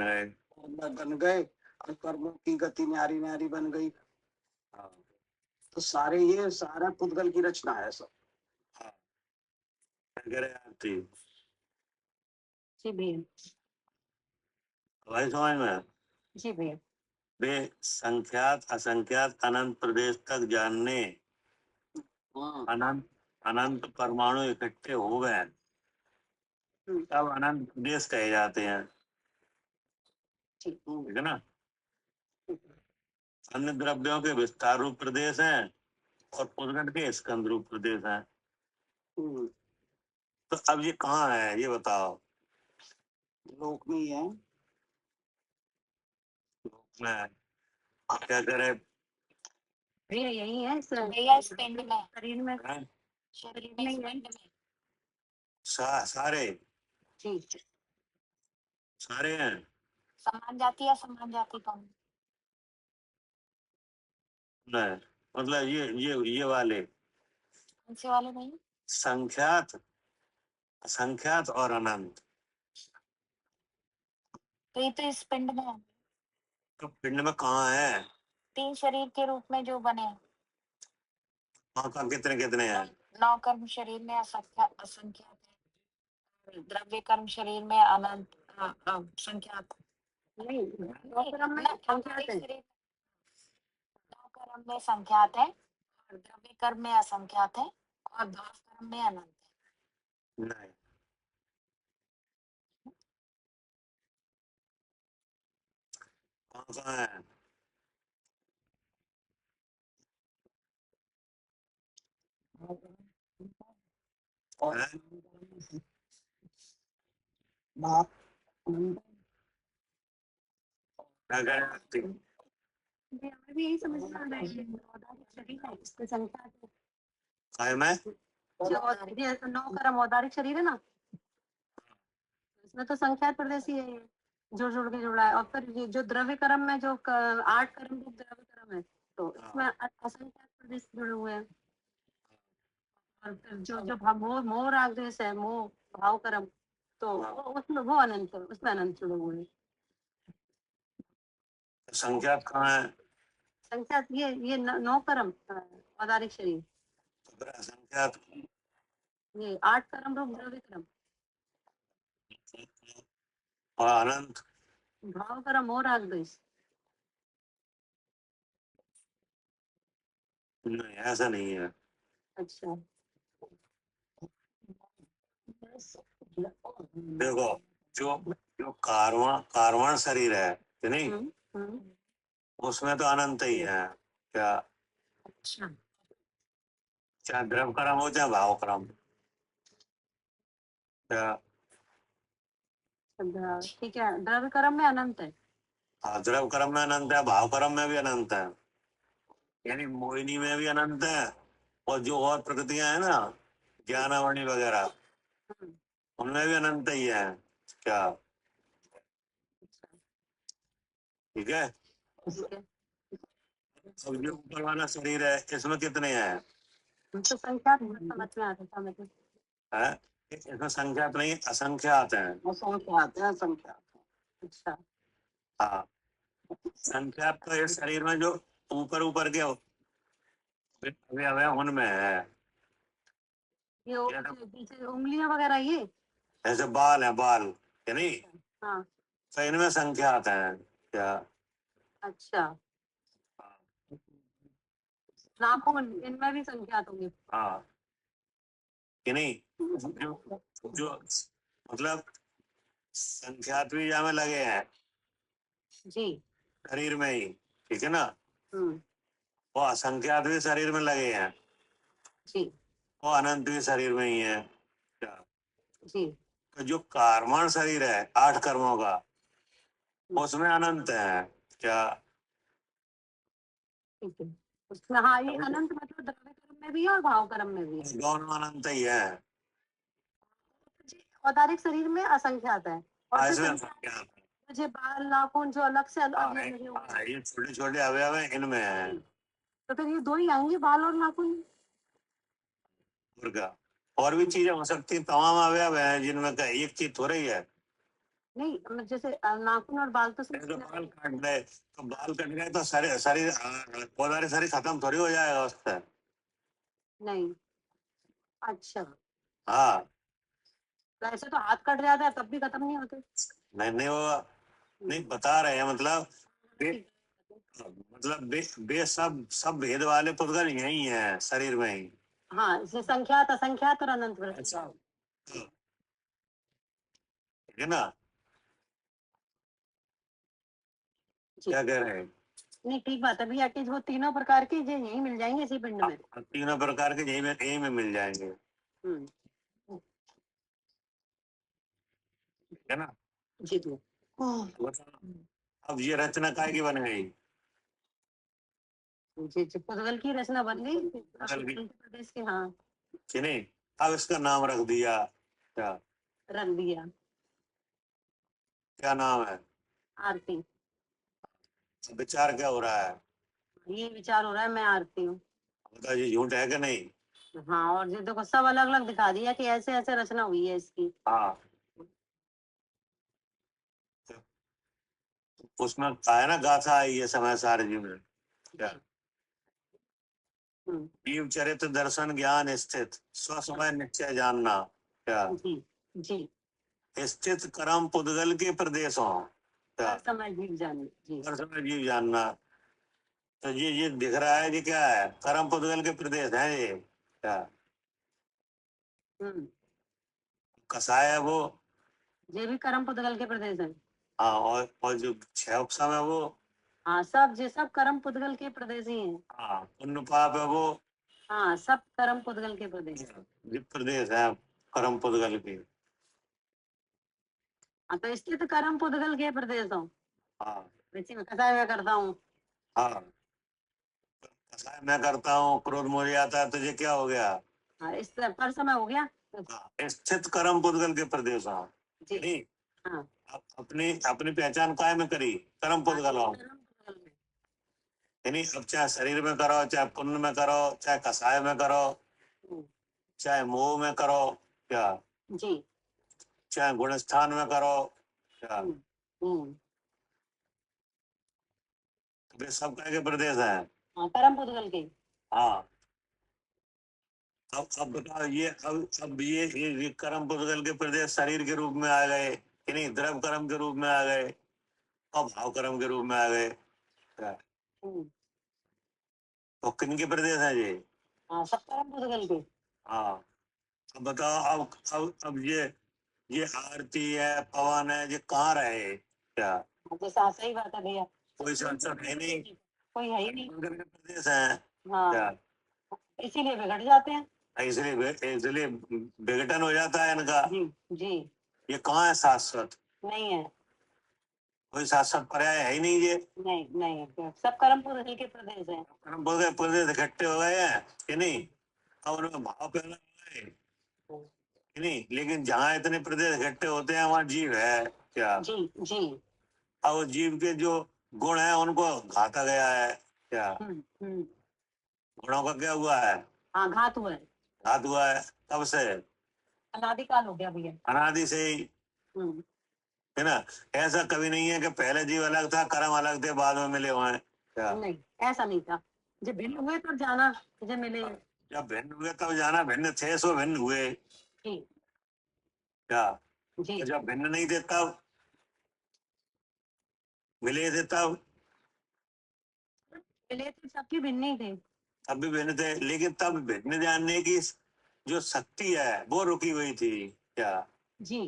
S2: गए,
S5: और कर्मों की गति न्यारी न्यारी बन गई। तो ये सारा पुद्गल की रचना है सब।
S4: जी भैया,
S2: भाई समझ में?
S4: जी भैया।
S2: वे संख्यात असंख्यात अनंत प्रदेश तक जानने अनंत अनंत परमाणु इकट्ठे हो गए तब अनंत प्रदेश कहे जाते हैं, ठीक है ना? अन्य द्रव्यों के विस्तार रूप प्रदेश हैं और पुद्गल के स्कंद रूप प्रदेश हैं। तो अब ये कहाँ है ये बताओ?
S5: लोक में ही है।
S2: में क्या करे?
S4: भैया यही है
S1: भैया इस पिंड में,
S4: शरीर में,
S1: शरीर में, इस पिंड में
S2: सारे
S4: ठीक
S2: सारे हैं।
S1: समान जाति या समान जाति कौन?
S2: नहीं, मतलब ये वाले
S1: कौन से वाले नहीं?
S2: संख्यात असंख्यात और अनंत।
S1: तो ये तो इस पिंड में है।
S2: तो पिंड में कहाँ है?
S1: 3 शरीर के रूप में जो बने,
S2: कहाँ कितने कितने हैं?
S1: 9 कर्म शरीर में असंख्यात है, द्रव्य कर्म शरीर में अनंत संख्यात
S4: नहीं,
S1: नहीं,
S4: कर्म में
S1: ना,
S4: संख्यात है।
S1: शरीर 9 कर्म में संख्यात है और द्रव्य कर्म में असंख्यात है और भाव कर्म में अनंत है।
S2: नहीं, कहाँ है?
S5: और
S2: हैं?
S5: भाव
S2: क्या कह रहे हैं?
S4: भैया, हमें भी यही समझ में आ रहा है कि औदारिक शरीर है, इसमें संख्यात है।
S2: काय में?
S4: ये 9 कर्म औदारिक शरीर है ना, इसमें तो संख्यात प्रदेश ही है ये, जुड़ के जुड़ा है। और फिर ये जो द्रव्य कर्म में जो 8 कर्म रूप द्रव्य कर्म है, तो इसमें असंख्यात प्रदेश जुड़े हुए हैं। और फिर जो मोह राग द्वेष है, मोह भाव कर्म, तो उसमें वो अनंत, उसमें अनंत जुड़े हुए हैं।
S2: संख्यात कहाँ है?
S4: संख्यात ये 9 कर्म औदारिक शरीर,
S2: तो फिर असंख्यात
S4: ये 8 कर्म रूप द्रव्य कर्म,
S2: और अनंत
S4: भाव कर्म, मोह राग द्वेष।
S2: नहीं, ऐसा नहीं है।
S4: अच्छा।
S2: देखो, जो जो कार्बन शरीर है कि नहीं,
S4: हम्म।
S2: उसमें तो अनंत ही है। क्या,
S4: अच्छा।
S2: चाहे द्रव क्रम हो चाहे भाव क्रम। क्या,
S4: ठीक है, द्रव्य क्रम में अनंत है।
S2: हाँ, द्रव क्रम में अनंत है, भाव क्रम में भी अनंत है। यानी मोहिनी में भी अनंत है, और जो और प्रकृतियां है ना, ज्ञानावणी वगैरह,
S4: हम्म,
S2: उनमें भी अनंत ही है। क्या, ठीक है।
S4: ठीक है।
S2: अब जो ऊपर वाला शरीर है, इसमें कितने हैं?
S4: तो संख्या समझ में आता था मुझे।
S2: है, इसमें संख्यात नहीं, असंख्यात हैं।
S5: असंख्यात है, असंख्यात है।
S4: अच्छा।
S2: हाँ, संख्यात तो इस शरीर में जो ऊपर ऊपर के अवयव है उनमें है।
S4: ये पीछे उंगलियां वगैरह ये।
S2: ऐसे बाल है, बाल है नहीं,
S4: हाँ।
S2: तो इनमें संख्यात हैं। क्या,
S4: अच्छा, नाखून इनमें भी संख्यात होंगे।
S2: हाँ, कि नहीं, जो जो मतलब संख्यात भी हमें लगे हैं
S4: जी।
S2: शरीर में ही, ठीक है ना,
S4: हम्म।
S2: वो असंख्यात भी शरीर में लगे हैं,
S4: जी।
S2: वो अनंत भी शरीर में ही है। क्या,
S4: जी।
S2: तो जो कार्बन शरीर है 8 कर्मों का, उसमें अनंत है। क्या,
S4: ठीक है। उसमें हाँ, ये अनंत मतलब द्रव्य क्रम में भी है और भाव क्रम में भी है।
S2: दोनों अनंत ही है।
S4: औदारिक शरीर में असंख्यात है, और जो
S2: इसमें
S4: संख्यात
S2: असंख्यात है।
S4: मुझे बाल नाखून जो अलग से अलग
S2: हाँ,
S4: लगे हुए हैं।
S2: ये छोटे छोटे अवयव है, इनमें है।
S4: तो फिर ये दो ही आएंगे, बाल और नाखून।
S2: और क्या, और भी चीजें हो सकती हैं, तमाम अवयव है जिनमें का एक चीज थोड़ी ही है।
S4: नहीं, जैसे नाखून और बाल तो
S2: जैसे बाल काट गए, तो बाल कट गए तो शरीर शरीर पौधा शरीर खत्म थोड़ी हो जाएगा उससे।
S4: नहीं। अच्छा,
S2: हाँ,
S4: तो ऐसे तो हाथ कट जाता है तब भी खत्म नहीं होते।
S2: नहीं नहीं होगा, नहीं बता रहे हैं, मतलब
S4: ठीक।
S2: बे सब भेद वाले पुद्गल यही है शरीर में ही।
S4: हाँ, इसमें संख्यात असंख्यात और अनंत वृत्ति।
S2: अच्छा, ठीक है ना,
S4: जी।
S2: क्या कह रहे हैं?
S4: नहीं, ठीक बात है भैया, कि वो तीनों प्रकार के जो यही मिल जाएंगे इसी पिंड में।
S2: तीनों प्रकार के यही में मिल जाएंगे,
S4: हम्म।
S2: ठीक है ना।
S4: जी जी।
S2: अब ये रचना काय की बन गई?
S4: जी जी, पुर्तगाल की रचना बन गई
S2: पुर्तगाल की।
S4: प्रदेश के। हाँ,
S2: कि नहीं, अब इसका नाम रख दिया। क्या,
S4: रख दिया।
S2: क्या नाम है?
S4: आरती।
S2: विचार क्या हो रहा है?
S4: ये विचार हो रहा है, मैं आरती हूँ।
S2: बता, ये झूठ है कि नहीं?
S4: हाँ, और ये देखो सब अलग अलग दिखा दिया कि ऐसे ऐसे रचना हुई है इसकी।
S2: हाँ, उसमें कहा है ना, गाथा आई है समय सारणी में। क्या,
S4: जी। हम्म।
S2: जीव चरित्र दर्शन ज्ञान स्थित स्व समय निश्चय जानना। क्या,
S4: जी। जी।
S2: स्थित कर्म पुद्गल के प्रदेशों। क्या,
S4: हर समय जीव जाने। जी।
S2: हर समय जीव जानना। तो ये दिख रहा है कि क्या है, कर्म पुद्गल के प्रदेश है ये। क्या,
S4: हम्म।
S2: कसाय है वो।
S4: ये भी कर्म पुद्गल के प्रदेश है।
S2: हाँ, और जो छह उपसम है वो।
S4: हाँ, सब ये सब कर्म पुद्गल के प्रदेश ही हैं।
S2: हाँ, पुण्य पाप है वो।
S4: हाँ, सब कर्म पुद्गल के प्रदेश।
S2: ये प्रदेश है कर्म पुद्गल की।
S4: हाँ, तो स्थित कर्म पुद्गल के प्रदेश हो।
S2: हाँ,
S4: इसी में कसाय में करता हूँ।
S2: हाँ, कसाय मैं करता हूँ, क्रोध मुझे आता है, तुझे क्या हो गया?
S4: हाँ, इस पर समय हो गया।
S2: हाँ, स्थित कर्म पुद्गल के प्रदेश। हाँ,
S4: जी।
S2: नहीं,
S4: हाँ,
S2: अपनी अपनी पहचान काय में करी? कर्म पुद्गल हो।
S4: कर्म पुद्गल में।
S2: यानी अब चाहे शरीर में करो, चाहे पुण्य में करो, चाहे कसाय में करो,
S4: हम्म।
S2: चाहे मोह में करो। क्या,
S4: जी।
S2: चाहे गुण स्थान में करो। क्या,
S4: हम्म। हम्म।
S2: तो वे सब काय के प्रदेश है।
S4: हाँ, कर्म पुद्गल के।
S2: हाँ, अब बताओ, ये अब ये कर्म पुद्गल के प्रदेश शरीर के रूप में आ गए कि नहीं, द्रव कर्म के रूप में आ गए, और भाव कर्म के रूप में आ गए। क्या,
S4: हम्म।
S2: तो किनके प्रदेश है ये?
S4: हाँ, सब परम पुद्गल के।
S2: हाँ, अब बताओ, अब ये आरती है, पवन है, ये कहाँ रहे क्या?
S4: तो सही बात है भैया,
S2: कोई सांसद है नहीं,
S4: कोई है ही नहीं।
S2: उनके प्रदेश है
S4: हाँ,
S2: क्या?
S4: इसीलिए बिगड़ जाते हैं।
S2: इसलिए विघटन हो जाता है इनका।
S4: जी जी,
S2: ये कहाँ है शाश्वत?
S4: नहीं है,
S2: कोई शाश्वत पर्याय है ही नहीं ये।
S4: नहीं नहीं है, सब कर्म पुद्गल के प्रदेश हैं।
S2: हम बोल गए प्रदेश इकट्ठे हो गए हैं कि नहीं, अब उनमें भाव पैदा हो गए कि नहीं, लेकिन जहाँ इतने प्रदेश इकट्ठे होते हैं वहाँ जीव है क्या?
S4: जी जी।
S2: अब वो जीव के जो गुण है उनको घाता गया है क्या?
S4: हम्म।
S2: गुणों का क्या हुआ है?
S4: हाँ, घात हुआ है,
S2: घात हुआ है। कब से?
S4: अनादिकाल हो गया भैया।
S2: अनादि से ही,
S4: हम्म,
S2: है ना। ऐसा कभी नहीं है कि पहले जीव अलग था, कर्म अलग थे, बाद में मिले हुए हैं क्या?
S4: नहीं, ऐसा नहीं था, जब भिन्न हुए तब जाना, जब मिले।
S2: जब भिन्न हुए तब जाना, भिन्न थे सो भिन्न हुए
S4: जी
S2: क्या?
S4: जी,
S2: तो जब भिन्न नहीं थे तब मिले थे, तब
S4: मिले थे सबके भिन्न ही थे।
S2: तब भी भिन्न थे, लेकिन तब भिन्न जानने की जो शक्ति है वो रुकी हुई थी क्या?
S4: जी,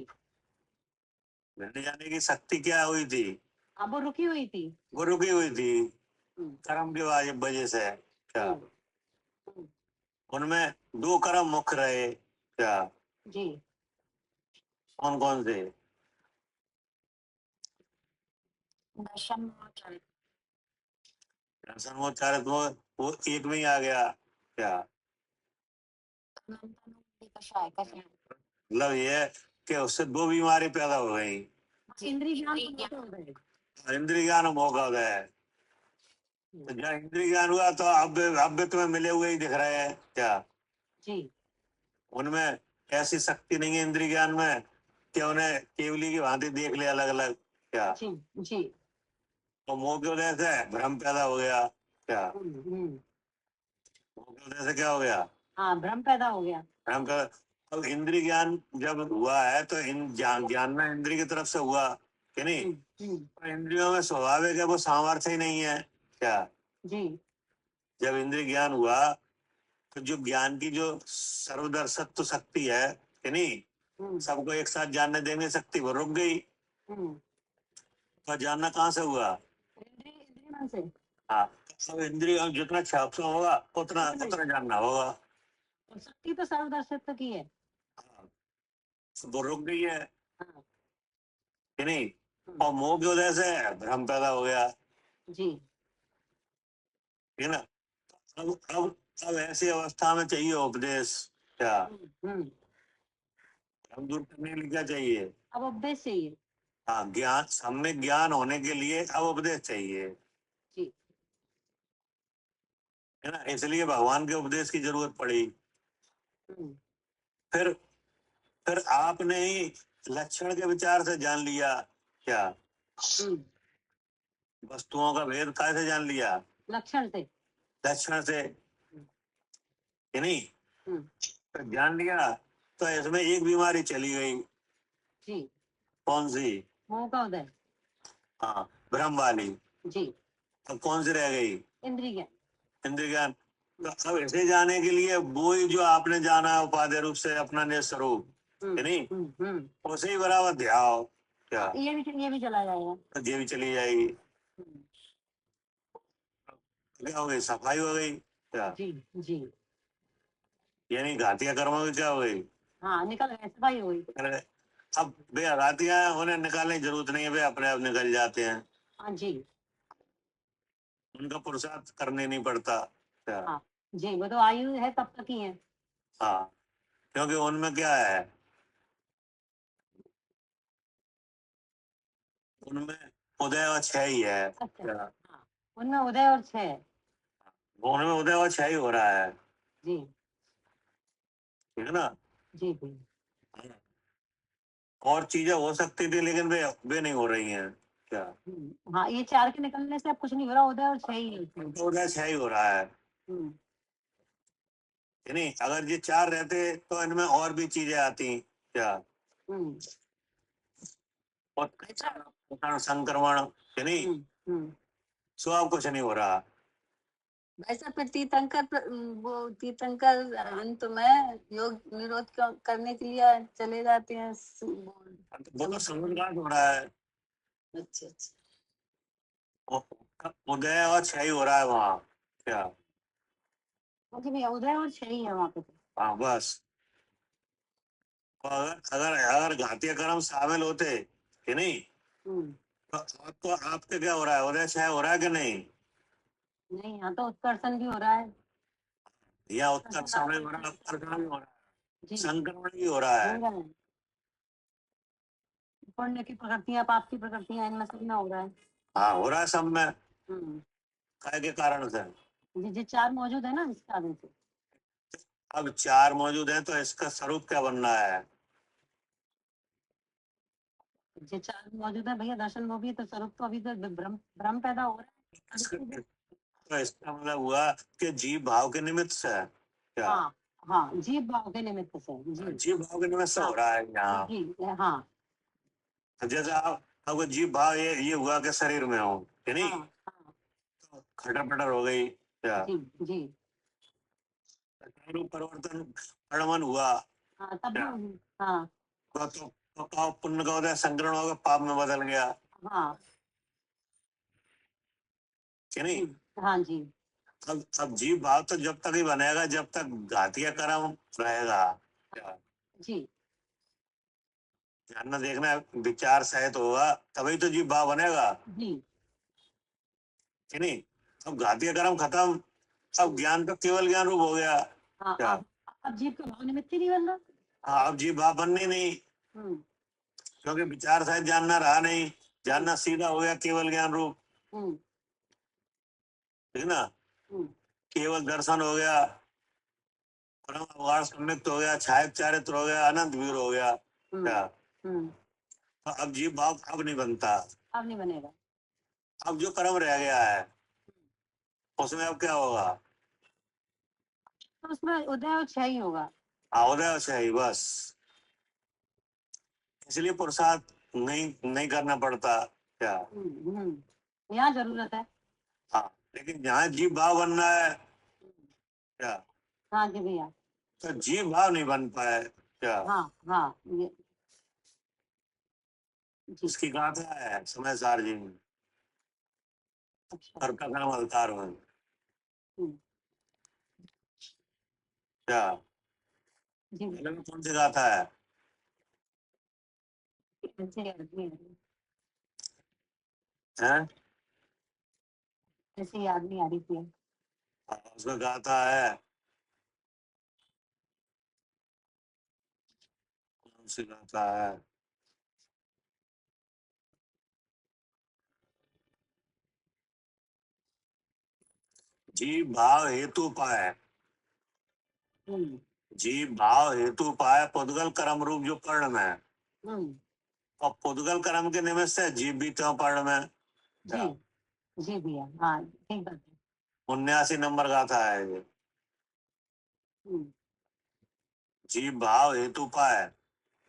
S2: भिन्न जानने की शक्ति क्या हुई थी?
S4: अब वो रुकी हुई थी।
S2: वो रुकी हुई थी
S4: हम्म,
S2: कर्म की वजह से क्या?
S4: हम्म,
S2: उनमें दो कर्म मुख्य रहे क्या?
S4: जी,
S2: कौन कौन से?
S1: दशम और चारित्र।
S2: दर्शन वो एक में ही आ गया क्या?
S1: कषाय कषाय।
S2: मतलब ये है कि उससे दो बीमारी पैदा हो गई,
S4: इंद्रिय ज्ञान तो मोटे हो गए।
S2: इंद्रिय ज्ञान मौका है। तो जहाँ इंद्रिय ज्ञान हुआ तो अब भी तुम्हें मिले हुए ही दिख रहे हैं क्या?
S4: जी
S2: उनमें ऐसी शक्ति नहीं है इंद्रिय ज्ञान में कि उन्हें केवली की भांति देख ले अलग अलग क्या?
S4: जी जी,
S2: तो मोह की वजह से भ्रम पैदा हो गया क्या?
S4: हम्म,
S2: मोह की वजह से क्या हो गया?
S4: हाँ, भ्रम पैदा हो गया।
S2: भ्रम पैदा। अब इंद्रिय ज्ञान जब हुआ है तो इन ज्ञान में इंद्रिय की तरफ से हुआ कि नहीं? तो इंद्रियों में स्वाभाविक है वो सामर्थ्य ही नहीं है क्या?
S4: जी
S2: जब इंद्रिय ज्ञान हुआ तो जो ज्ञान की जो सर्वदर्शत्व शक्ति है कि नहीं, सबको एक साथ जानने देने शक्ति वो रुक गई। तो जानना कहाँ से हुआ?
S4: इंद्रिय मन से।
S2: हाँ, अब इंद्रिय जितना छापसा होगा उतना उतना जानना होगा।
S4: और शक्ति तो सर्वदर्शित्व की है।
S2: हाँ, वो रुक गई है
S4: हाँ,
S2: कि नहीं, और मोह की वजह से भ्रम पैदा हो गया,
S4: जी
S2: है ना। अब ऐसी अवस्था में चाहिए उपदेश क्या? हम दूर करने के लिए क्या चाहिए?
S4: अब उपदेश चाहिए।
S2: हाँ, ज्ञान, सम्यक ज्ञान होने के लिए अब उपदेश चाहिए,
S4: जी
S2: है ना। इसलिए भगवान के उपदेश की जरूरत पड़ी। फिर फिर आपने ही लक्षण के विचार से जान लिया क्या? वस्तुओं का भेद कैसे जान लिया?
S4: लक्षण से।
S2: लक्षण से कि नहीं, तो जान लिया तो इसमें एक बीमारी चली गई।
S4: जी,
S2: कौन सी?
S4: मोह का उदय।
S2: हाँ, भ्रम वाली।
S4: जी,
S2: अब कौन सी रह गई?
S4: इंद्रिय ज्ञान।
S2: इंद्रिय ज्ञान। तो अब इसे जाने के लिए वो ही जो आपने जाना है उपाधि रूप से अपना निज स्वरूप, है नहीं, उसे ही बराबर ध्याओ क्या?
S4: ये भी चला जाएगा।
S2: तो ये भी चली जाएगी। क्या हो गई? सफाई हो गई क्या?
S4: जी जी,
S2: यानी घातिया कर्मों की क्या हो गई?
S4: हाँ, निकल गए, सफाई हो गई।
S2: अरे, अब वे घातिया उन्हें निकालने की जरूरत नहीं है, वे अपने आप निकल जाते हैं,
S4: हाँ जी,
S2: उनका पुरुषार्थ करने नहीं पड़ता क्या?
S4: हाँ जी, वो तो आयु है तब तक ही है।
S2: हाँ, क्योंकि उनमें क्या है, उनमें उदय और क्षय ही है
S4: अच्छा,
S2: क्या?
S4: हाँ, उनमें उदय और क्षय।
S2: उनमें उदय और क्षय ही हो रहा है,
S4: जी
S2: ठीक है ना।
S4: जी जी,
S2: और चीजें हो सकती थी लेकिन वे नहीं हो रही हैं क्या?
S4: हाँ, ये चार के निकलने से अब कुछ नहीं हो रहा, उदय और क्षय ही है।
S2: तो उदय क्षय ही हो रहा है कि नहीं। अगर ये चार रहते तो इनमें और भी चीजें आती क्या? और संक्रमण कि नहीं, सो अब कुछ नहीं हो रहा।
S4: वैसे फिर वो तीर्थंकर अंत में योग निरोध करने के लिए चले जाते हैं
S2: वो तो समुद्रघात हो रहा है,
S4: अच्छा अच्छा
S2: उदय और क्षय हो रहा है वहाँ, क्या?
S4: ओके भैया, उदय और क्षय है वहाँ पे तो।
S2: हाँ बस। तो अगर अगर अगर घातीय कर्म शामिल होते कि नहीं, तो आपके क्या हो रहा है, उदय क्षय हो रहा है कि नहीं?
S4: नहीं, यहाँ तो उत्कर्षण भी हो रहा है।
S2: या उत्तर समय हो रहा है, उत्तरकाल भी हो रहा है,
S4: जी
S2: संक्रमण भी हो रहा है।
S4: हो रहा है। पुण्य की प्रकृतियां, पाप की प्रकृतियां, इनमें सब में हो रहा है।
S2: हाँ हो रहा है सब में,
S4: हम्म,
S2: काय के कारण से।
S4: जी चार मौजूद है ना इस कारण से।
S2: अब चार मौजूद है तो इसका स्वरूप क्या बनना है?
S4: जो चार मौजूद है भैया, दर्शन वो भी है, तो स्वरूप तो अभी तो भ्रम भ्रम पैदा हो रहा है।
S2: तो इसका मतलब हुआ कि जीव भाव के निमित्त से है, क्या?
S4: हाँ हाँ, जीव भाव के निमित्त से जी।
S2: जीव भाव के निमित्त से हो रहा है यहाँ।
S4: जी हाँ
S2: जैसे आप आपको जीव भाव ये हुआ कि शरीर में हो कि नहीं,
S4: हाँ हाँ,
S2: तो खटर पटर हो गई, क्या?
S4: जी जी
S2: रूप परिवर्तन अणमन हुआ,
S4: हाँ, तब
S2: क्या?
S4: भी हाँ
S2: तो पाप पुण्य का उदय संग्रहण होगा, पाप में बदल गया
S4: हाँ
S2: कि नहीं?
S4: जी हाँ जी
S2: अब जीव भाव तो जब तक ही बनेगा जब तक घातीय कर्म रहेगा, क्या?
S4: जी
S2: जानना देखना विचार सहित होगा तभी तो जीव भाव बनेगा
S4: जी
S2: कि नहीं? अब घातीय कर्म खत्म, अब ज्ञान तो केवल ज्ञान रूप हो गया,
S4: हाँ।
S2: क्या?
S4: अब जीव का भाव निमित्त ही नहीं बन रहा।
S2: हाँ अब जीव भाव बननी नहीं,
S4: हम्म
S2: क्योंकि विचार सहित जानना रहा नहीं, जानना सीधा हो गया केवल ज्ञान रूप,
S4: हम्म
S2: ठीक है ना?
S4: हम्म
S2: केवल दर्शन हो गया, परम अवगाढ़ सम्यक्त हो गया, छायक चारित्र हो गया, अनंत वीर हो गया, क्या?
S4: हम्म
S2: तो अब जीव भाव अब नहीं बनता।
S4: अब नहीं बनेगा।
S2: अब जो कर्म रह गया है उसमें अब क्या होगा?
S4: तो उसमें उदय और क्षय ही होगा।
S2: उदय से ही बस, इसलिए पुरुषार्थ नहीं नहीं करना पड़ता, क्या?
S4: यहाँ जरूरत है।
S2: हाँ लेकिन जहाँ जीव भाव बनना है, क्या?
S4: हाँ जी भैया।
S2: तो जीव भाव नहीं बन पाए, क्या?
S4: हाँ हाँ ये जी
S2: उसकी गाथा है समय सार जी में,
S4: अच्छा
S2: और का नाम अवतार में,
S4: हम्म,
S2: क्या?
S4: जी
S2: पहले में कौन सी गाथा है?
S4: ऐसे आदमी
S2: हैं?
S4: ऐसे ही आदमी आ रही थी।
S2: उसमें गाथा है, कौन सी गाथा है? जीव भाव हेतु पाए,
S4: हम्म
S2: जीव भाव हेतु पाए पुद्गल कर्म रूप जो पर्ण में है।
S4: हम्म
S2: और पुद्गल कर्म के निमित्त से जीव भी त्यों पर्ण में,
S4: जी जी भैया हाँ ठीक बात है।
S2: 79 नंबर गाथा है ये।
S4: हम्म,
S2: जीव भाव हेतु पाए,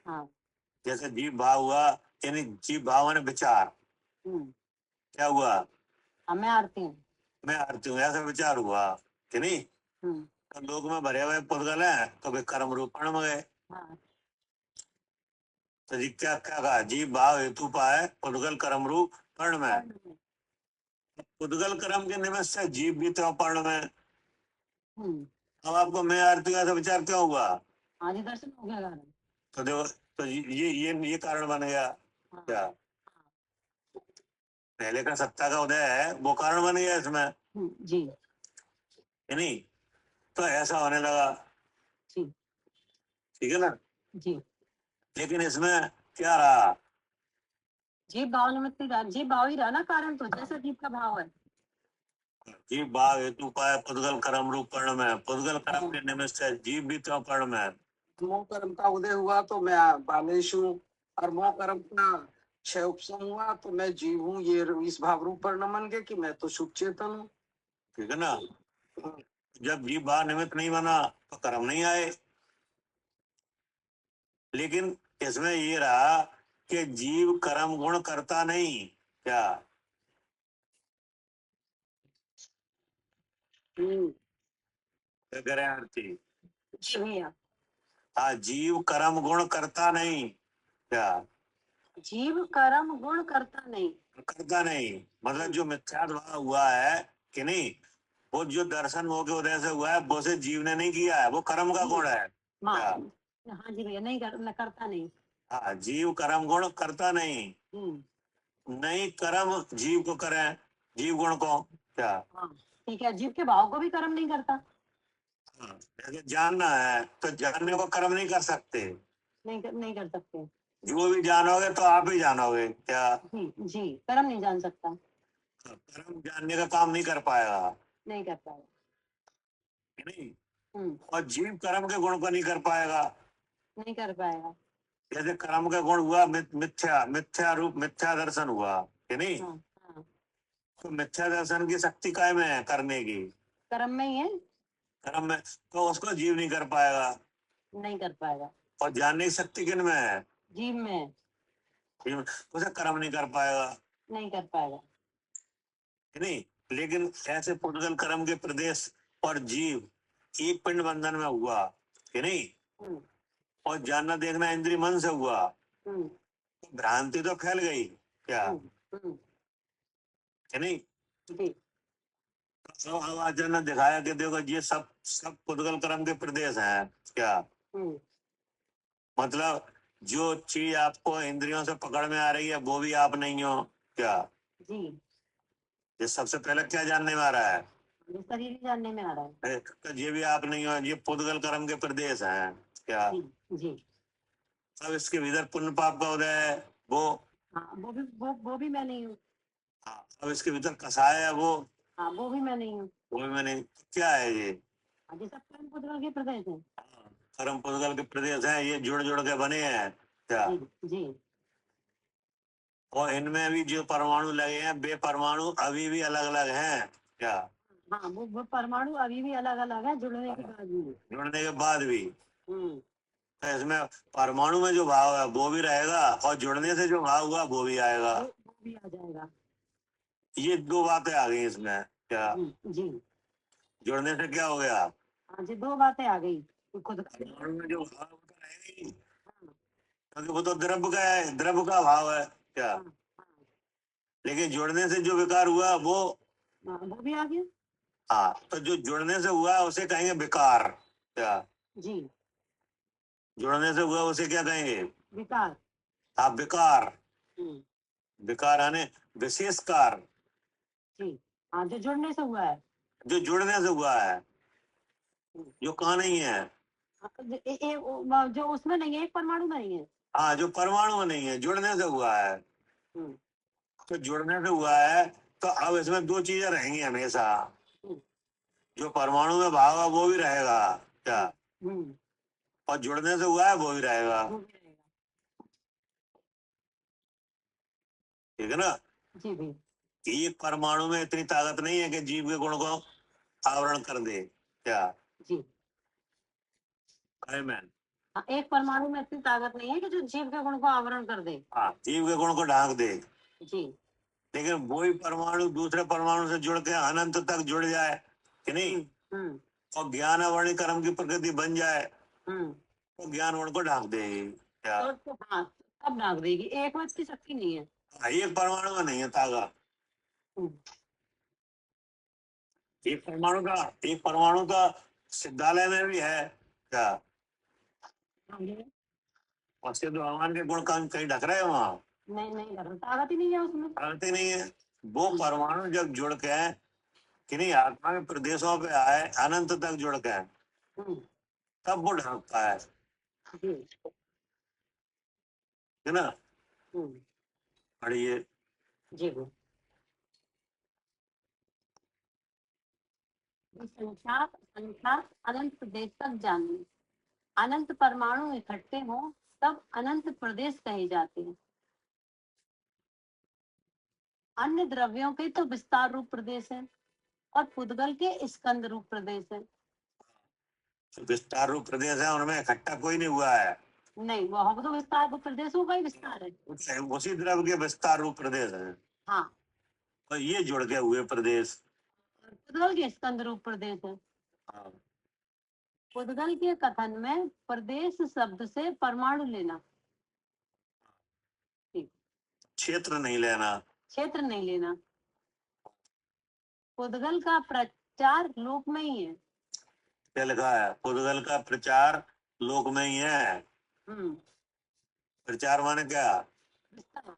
S4: हाँ
S2: जैसे जीव भाव हुआ, यानी जीव भाव माने विचार,
S4: हम्म
S2: क्या हुआ?
S4: हाँ, मैं आरती हूँ।
S2: मैं आरती हूँ ऐसा विचार हुआ कि नहीं?
S4: हम्म
S2: तो लोक में भरे हुए पुद्गल है तो वे कर्म रूप पर्ण में गए।
S4: हाँ
S2: तो जी क्या क्या कहा, जीव भाव हेतु पाए पुद्गल कर्म रूप पर्ण में। पुद्गल कर्म के निमित्त से जीव भी त्यों पर्ण में।
S4: हम्म
S2: अब आपको मैं आरती हूँ ऐसा विचार क्यों हुआ?
S4: हाँ जी, दर्शन हो गया कारण।
S2: तो देखो, तो ये कारण बन गया,
S4: हाँ
S2: क्या? पहले का सत्ता का उदय है वो कारण बन गया इसमें,
S4: जी
S2: है नहीं? तो ऐसा होने लगा,
S4: जी
S2: ठीक है ना?
S4: जी
S2: लेकिन इसमें क्या रहा?
S4: जीव भाव निमित्त ही जीव भाव ही रहा ना कारण, तो जैसे जीव का भाव है।
S2: जीव भाव हेतु पाए पुद्गल कर्म रूप पर्ण में, पुद्गल कर्म के निमित्त से जीव भी त्यों पर्ण में।
S5: मोह कर्म का उदय हुआ तो मैं बालेश हूँ, और मोह कर्म का क्षय उपशम हुआ तो मैं जीव हूँ। ये इस भाव रूप पर नमन के कि मैं तो शुभ चेतन हूँ।
S2: ठीक है ना? जब जीव भाव निमित्त नहीं बना तो कर्म नहीं आए। लेकिन इसमें ये रहा कि जीव कर्म गुण करता नहीं, क्या? क्या करें आरती?
S4: जी भैया।
S2: हाँ, जीव कर्म गुण करता नहीं। क्या
S4: जीव कर्म गुण करता नहीं।
S2: करता नहीं? मतलब जो मिथ्या भाव हुआ है कि नहीं, वो जो दर्शन मोह के उदय से हुआ है वो से जीव ने नहीं किया है, वो कर्म का गुण है। क्या?
S4: हाँ जी भैया, नहीं करता नहीं।
S2: हाँ, जीव कर्म गुण करता नहीं। नहीं कर्म जीव को करें, जीव गुण को। क्या?
S4: हाँ ठीक है, जीव के भाव को भी कर्म नहीं करता।
S2: हाँ, जैसे जानना है तो जानने को कर्म नहीं कर सकते।
S4: नहीं कर सकते।
S2: जो भी जानोगे तो आप ही जानोगे। क्या?
S4: जी कर्म नहीं जान सकता।
S2: कर्म जानने का काम नहीं कर पाएगा।
S4: नहीं कर पाएगा।
S2: कि नहीं?
S4: हम्म,
S2: और जीव कर्म के गुण को नहीं कर पाएगा।
S4: नहीं कर पाएगा।
S2: जैसे कर्म का गुण हुआ मिथ्या, मिथ्या रूप मिथ्या दर्शन हुआ कि नहीं,
S4: हाँ हाँ,
S2: तो मिथ्या दर्शन की शक्ति काय में है करने की?
S4: कर्म में ही है।
S2: कर्म में, तो उसको जीव नहीं कर पाएगा।
S4: नहीं कर पाएगा।
S2: और जानने की शक्ति किन में है?
S4: जीव में है।
S2: जीव, उसे कर्म नहीं कर पाएगा।
S4: नहीं कर पाएगा।
S2: कि नहीं? लेकिन ऐसे पुद्गल कर्म के प्रदेश और जीव एक पिंड बंधन में हुआ कि नहीं,
S4: हम्म,
S2: और जानना देखना इंद्रिय मन से हुआ,
S4: हम्म,
S2: तो भ्रांति तो फैल गई। क्या?
S4: हम्म,
S2: कि नहीं?
S4: जी
S2: तो अब आचार्य ने दिखाया कि देखो ये सब सब पुद्गल कर्म के प्रदेश हैं। क्या? मतलब जो चीज आपको इंद्रियों से पकड़ में आ रही है वो भी आप नहीं हो। क्या?
S4: जी,
S2: ये सबसे पहले क्या जानने में आ रहा है?
S4: ये शरीर ही जानने में आ रहा है।
S2: तो ये भी आप नहीं हो, ये पुद्गल कर्म के प्रदेश हैं। क्या?
S4: जी जी,
S2: अब इसके भीतर पुण्य पाप का उदय है वो।
S4: हाँ वो भी मैं नहीं हूँ।
S2: हाँ, अब इसके भीतर कसाय है वो।
S4: हाँ वो भी मैं नहीं हूँ।
S2: वो भी मैंने, क्या है ये?
S4: हाँ, ये सब कर्म पुद्गल के प्रदेश है।
S2: हाँ, कर्म पुद्गल के प्रदेश हैं, ये जुड़ जुड़ के बने हैं। क्या?
S4: जी जी,
S2: और इनमें भी जो परमाणु लगे हैं वे परमाणु अभी भी अलग अलग हैं। क्या?
S4: हाँ वो परमाणु अभी भी अलग अलग है, जुड़ने के बाद भी।
S2: जुड़ने के बाद भी।
S4: हम्म,
S2: तो इसमें परमाणु में जो भाव है वो भी रहेगा, और जुड़ने से जो भाव हुआ वो भी आएगा।
S4: वो भी आ जाएगा।
S2: ये दो बातें आ गई इसमें। क्या?
S4: जी,
S2: जुड़ने से क्या हो गया?
S4: हाँ जी, दो बातें आ गई। खुद का
S2: परमाणु में जो भाव वो तो रहेगा ही,
S4: हाँ,
S2: क्योंकि वो तो द्रव्य का है, द्रव्य का भाव है। क्या?
S4: हाँ,
S2: लेकिन जुड़ने से जो विकार हुआ वो,
S4: हाँ, वो भी आ गया।
S2: हाँ, तो जो जुड़ने से हुआ उसे कहेंगे विकार। क्या?
S4: जी,
S2: जुड़ने से हुआ उसे क्या कहेंगे?
S4: विकार।
S2: हाँ, विकार।
S4: हम्म,
S2: विकार आने विशेषकार।
S4: जी, हाँ जो जुड़ने से हुआ है।
S2: जो जुड़ने से हुआ है, जो कहाँ नहीं है।
S4: हाँ, जो उसमें नहीं है, एक परमाणु में नहीं है।
S2: हाँ, जो परमाणु में नहीं है, जुड़ने से हुआ है।
S4: हम्म,
S2: तो जुड़ने से हुआ है, तो अब इसमें दो चीजें रहेंगी हमेशा।
S4: हम्म,
S2: जो परमाणु में भाव है वो भी रहेगा। क्या?
S4: हम्म,
S2: और जुड़ने से हुआ है वो भी रहेगा।
S4: वो भी रहेगा।
S2: ठीक है ना?
S4: जी भी,
S2: एक परमाणु में इतनी ताकत नहीं है कि जीव के गुण को आवरण कर दे। क्या?
S4: जी,
S2: मैन,
S4: हाँ एक परमाणु में इतनी ताकत नहीं है कि जो जीव के गुण को आवरण कर दे।
S2: हाँ, जीव के गुण को ढांक दे।
S4: जी,
S2: लेकिन वही परमाणु दूसरे परमाणु से जुड़ के अनंत तक जुड़ जाए कि नहीं,
S4: हम्म,
S2: और ज्ञान अवर्णी कर्म की प्रकृति बन जाए,
S4: हम्म,
S2: तो ज्ञान वर्ण को ढांक देगी। क्या?
S4: तो हाँ तब नाक देगी, एक में इतनी शक्ति नहीं है।
S2: एक परमाणु में नहीं है ताकत।
S4: हम्म,
S2: एक परमाणु का सिद्धालय में भी है। क्या? और सिद्ध भगवान के गुण कहीं ढक रहे हैं वहां?
S4: नहीं ताकत ही नहीं है उसमें।
S2: ताकत ही नहीं है। वो परमाणु जब जुड़ के कि नहीं आत्मा के प्रदेशों पे आए, अनंत तक जुड़ के,
S4: हम्म,
S2: तब वो ढांकता है।
S4: जी,
S2: है ना?
S4: हम्म,
S2: पढ़िए।
S4: जी वो संख्या अनंत प्रदेश तक जानी, अनंत परमाणु इकट्ठे हो तब अनंत प्रदेश कहे जाते हैं। अन्य द्रव्यों के तो विस्तार रूप प्रदेश है और पुद्गल के स्कंद रूप प्रदेश है।
S2: विस्तार रूप प्रदेश है, उनमें इकट्ठा कोई नहीं हुआ है।
S4: नहीं, वो हम तो विस्तार रूप प्रदेशों का ही विस्तार है।
S2: उसी द्रव्य के विस्तार रूप प्रदेश है।
S4: हाँ,
S2: और ये जुड़ के हुए प्रदेश।
S4: पुद्गल के स्कंद रूप प्रदेश है।
S2: हाँ,
S4: पुद्गल के कथन में प्रदेश शब्द से परमाणु लेना,
S2: क्षेत्र नहीं लेना।
S4: क्षेत्र नहीं लेना। पुद्गल का प्रचार लोक में ही है।
S2: क्या लिखा है? पुद्गल का प्रचार लोक में ही है।
S4: हम्म,
S2: प्रचार माने क्या
S4: विस्तार,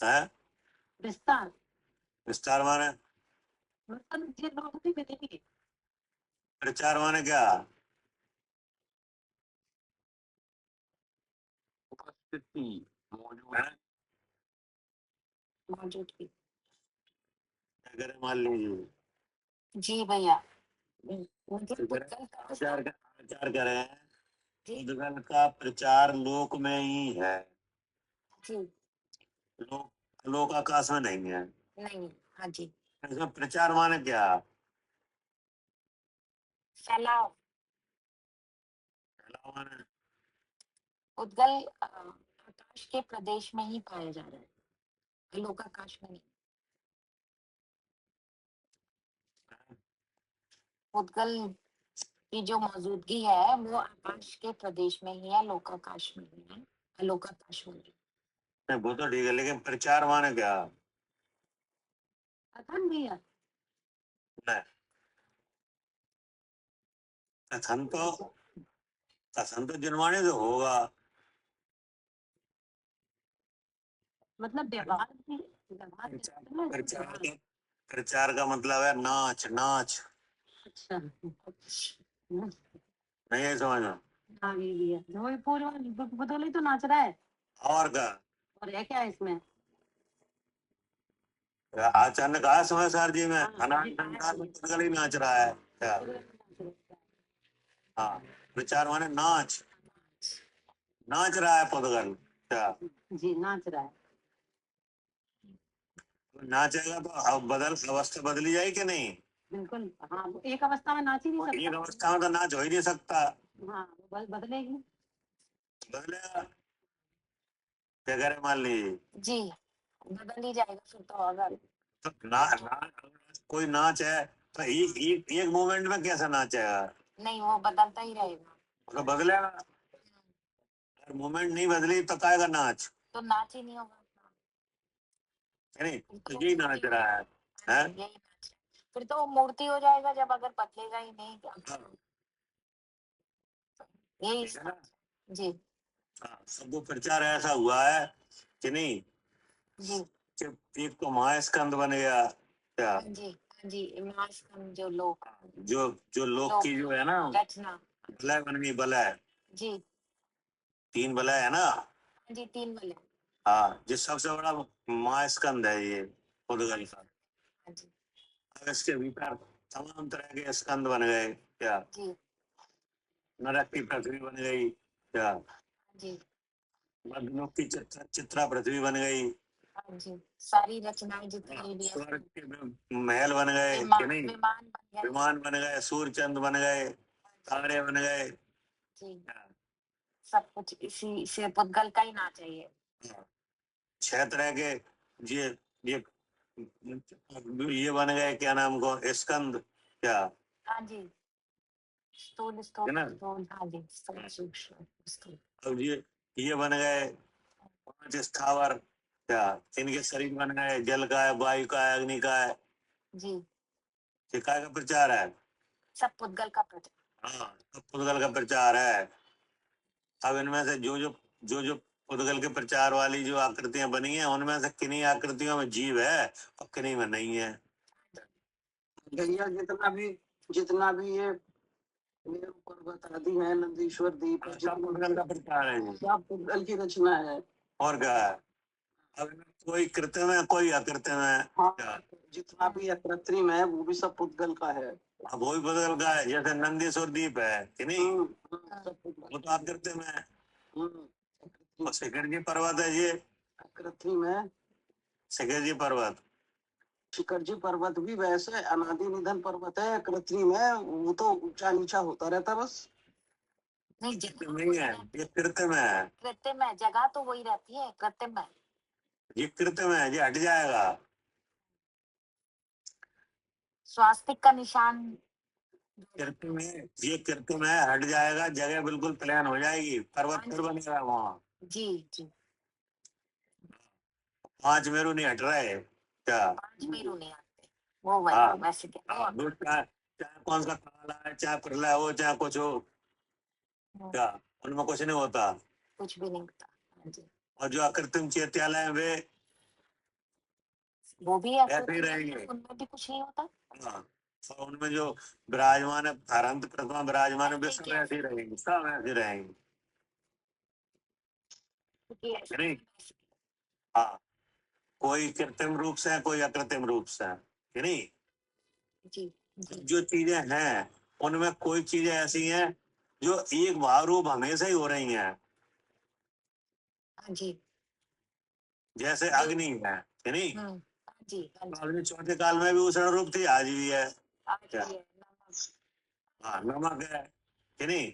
S2: है?
S4: विस्तार
S2: विस्तार माने?
S4: मतलब ये रोशनी मिलेगी।
S2: प्रचार माने क्या?
S3: उपस्थिति मौजूद
S2: है?
S1: मौजूद की।
S2: क्या करें मान लीजिए
S1: जी भैया, मतलब
S2: तो करें,
S1: पुद्गल का
S2: प्रचार करें।
S1: जी
S2: पुद्गल का प्रचार लोक में ही है,
S1: जी
S2: लोक आकाश में नहीं है।
S1: नहीं, हाँ जी।
S2: इसमें प्रचार माने क्या?
S1: फैलाव।
S2: फैलाव माने?
S1: पुद्गल आकाश के प्रदेश में ही पाया जा रहा है, लोक आकाश में नहीं। पुद्गल की जो मौजूदगी है वो आकाश के प्रदेश में ही है, लोक आकाश में नहीं है, लोक आकाश में नहीं।
S2: नहीं, वो तो ठीक है, लेकिन प्रचार माने क्या?
S4: कथन भैया,
S2: नहीं, कथन तो जनवाणी तो होगा।
S4: मतलब व्यवहार की, व्यवहार के क्षेत्र में
S2: प्रचार
S4: व्यवहार।
S2: का प्रचार का मतलब है नाच, नाच।
S4: अच्छा,
S2: नहीं है समझना?
S4: हाँ ये भी है। वही पूर्व पुद्गल ही तो नाच रहा है,
S2: और क्या?
S4: और है क्या इसमें?
S2: अचानक कहा समय सर जी में
S4: हाँ,
S2: अनाज
S4: जी,
S2: संसार में पुद्गल ही नाच रहा है क्या? हाँ, प्रचार माने नाच, नाच रहा है पुद्गल क्या?
S4: जी नाच रहा है।
S2: नाचेगा तो अब अवस्था बदली जाएगी कि नहीं?
S4: बिल्कुल, हाँ वो एक अवस्था में नाच ही नहीं
S2: एक
S4: सकता।
S2: अवस्था में तो नाच हो ही नहीं सकता।
S4: हाँ वो बदलेगी।
S2: बदलेगा क्या करे मान लीजिए
S1: जी, बदल ही जाएगा फिर तो। अगर
S2: तो कोई नाच है तो एक मोमेंट में कैसा नाचेगा?
S1: नहीं, वो बदलता ही रहेगा।
S2: तो बदलेगा। अगर मोमेंट नहीं बदली तो काएगा नाच?
S1: तो नाच ही नहीं होगा।
S2: है नहीं?
S1: फिर
S2: तो
S1: तो
S2: यही
S1: मूर्ति
S2: नाच
S1: हो
S2: रहा है,
S1: जाएगा।
S2: है?
S1: हाँ जी, यही नाच है। फिर तो वो मूर्ति हो जाएगा जब अगर बदलेगा ही नहीं।
S2: हाँ,
S1: यही
S2: ठीक है ना?
S1: जी
S2: हाँ, सबको प्रचार ऐसा हुआ है कि नहीं
S1: जी
S2: कि एक तो महास्कंद बन गया क्या?
S1: हाँ जी हाँ जी। महास्कंद जो लोक,
S2: जो लोक
S1: लोक
S2: की जो है ना
S1: रचना।
S2: बलय बन गई, बलय।
S1: जी
S2: 3 बलय है ना?
S1: हाँ जी, 3 वाले।
S2: हाँ, जो सबसे बड़ा महास्कंद है ये पुद्गल का।
S1: हाँ जी
S2: अब इसके भीतर तमाम तरह के स्कंद बन गए क्या?
S1: जी
S2: नरक की पृथ्वी बन गई क्या?
S1: जी
S2: मधुलोक की चित्रा पृथ्वी बन गई।
S1: हाँ जी। सारी रचनाएं जितनी भी हैं,
S2: स्वर्ग के महल बन गए कि
S1: विमान
S2: नहीं?
S1: विमान बन गए।
S2: विमान बन गए, सूर्य चंद बन गए, तारे बन गए।
S1: जी, सब कुछ इसी से पुद्गल का ही ना चाहिए।
S2: 6 तरह के ये बन गए, क्या नाम को, स्कंद क्या?
S1: हाँ जी, स्थूल
S2: है
S1: स्थूल
S2: ना?
S1: स्थूल। हाँ जी, स्थूल सूक्ष्म स्थूल।
S2: अब ये बन गए 5 स्थावर क्या? इनके शरीर बन गए, जल का है, वायु का है, अग्नि का है।
S1: जी,
S2: ये काय का प्रचार है?
S1: सब पुद्गल का प्रचार।
S2: हाँ, सब पुद्गल का प्रचार है। अब इनमें से जो पुद्गल के प्रचार वाली जो आकृतियां बनी हैं उनमें से किन्हीं आकृतियों में जीव है और किन्हीं में नहीं है।
S5: भैया जितना भी ये पर्वत आदि है, नंदीश्वर द्वीप है,
S2: सब पुद्गल का प्रचार है जी।
S5: सब पुद्गल की रचना है।
S2: और क्या है? अब इनमें कोई कृत्रिम है, कोई अकृत्रिम है
S5: हाँ,
S2: क्या?
S5: जितना भी अकृत्रिम है वो भी सब पुद्गल का है।
S2: अब वही पुद्गल का है, जैसे नंदीश्वर द्वीप है कि नहीं?
S5: सब पुद्गल।
S2: वो तो अकृत्रिम है।
S5: हम्म,
S2: और शिखर जी पर्वत है ये,
S5: अकृत्रिम है।
S2: शिखर जी पर्वत।
S5: शिखर जी पर्वत भी वैसे अनादि निधन पर्वत है, कृत्रिम है, वो तो ऊंचा नीचा होता रहता बस।
S1: नहीं,
S2: कृत्रिम नहीं है, ये कृत्रिम है।
S1: कृत्रिम है, जगह तो वही रहती है, कृत्रिम है।
S2: ये कृत्रिम है, ये हट जाएगा।
S1: स्वास्तिक का निशान
S2: कृत्रिम है, ये कृत्रिम है, हट जाएगा, जगह बिल्कुल प्लान हो जाएगी, पर्वत फिर बनेगा वहां।
S1: जी जी
S2: 5 मेरू नहीं हट रहे क्या?
S1: 5 मेरू नहीं आते वो वही
S2: हाँ।
S1: वैसे क्या
S2: हाँ, चाहे चाहे कौन सा काल है, चाहे प्रलय हो, चाहे कुछ हो, क्या उनमें कुछ नहीं होता।
S1: कुछ भी नहीं होता। हाँ जी
S2: और जो अकृत्रिम चैत्यालय है वे
S1: वो भी
S2: ऐसे ही
S1: आकृति
S2: रहेंगे।
S1: है, उनमें भी कुछ नहीं होता।
S2: हाँ, और उनमें जो विराजमान है, अनंत प्रतिमा विराजमान है, वे
S1: ऐसे
S2: सब
S1: ही
S2: ऐसे ही रहेंगे, सब ऐसे ही रहेंगे।
S1: क्योंकि ऐसे
S2: नहीं। हाँ, कोई कृत्रिम रूप से है, कोई अकृत्रिम रूप से है, कि नहीं?
S1: जी जी
S2: जो चीजें हैं उनमें कोई चीजें ऐसी हैं जो एक भाव रूप हमेशा ही हो रही हैं,
S1: हाँ जी
S2: जैसे अग्नि है, कि नहीं?
S1: हाँ जी हाँ जी
S2: अग्नि चौथे काल में भी उष्ण रूप थी, आज भी है।
S1: आज
S2: क्या?
S1: भी है नमक
S2: हाँ, नमक है, कि नहीं?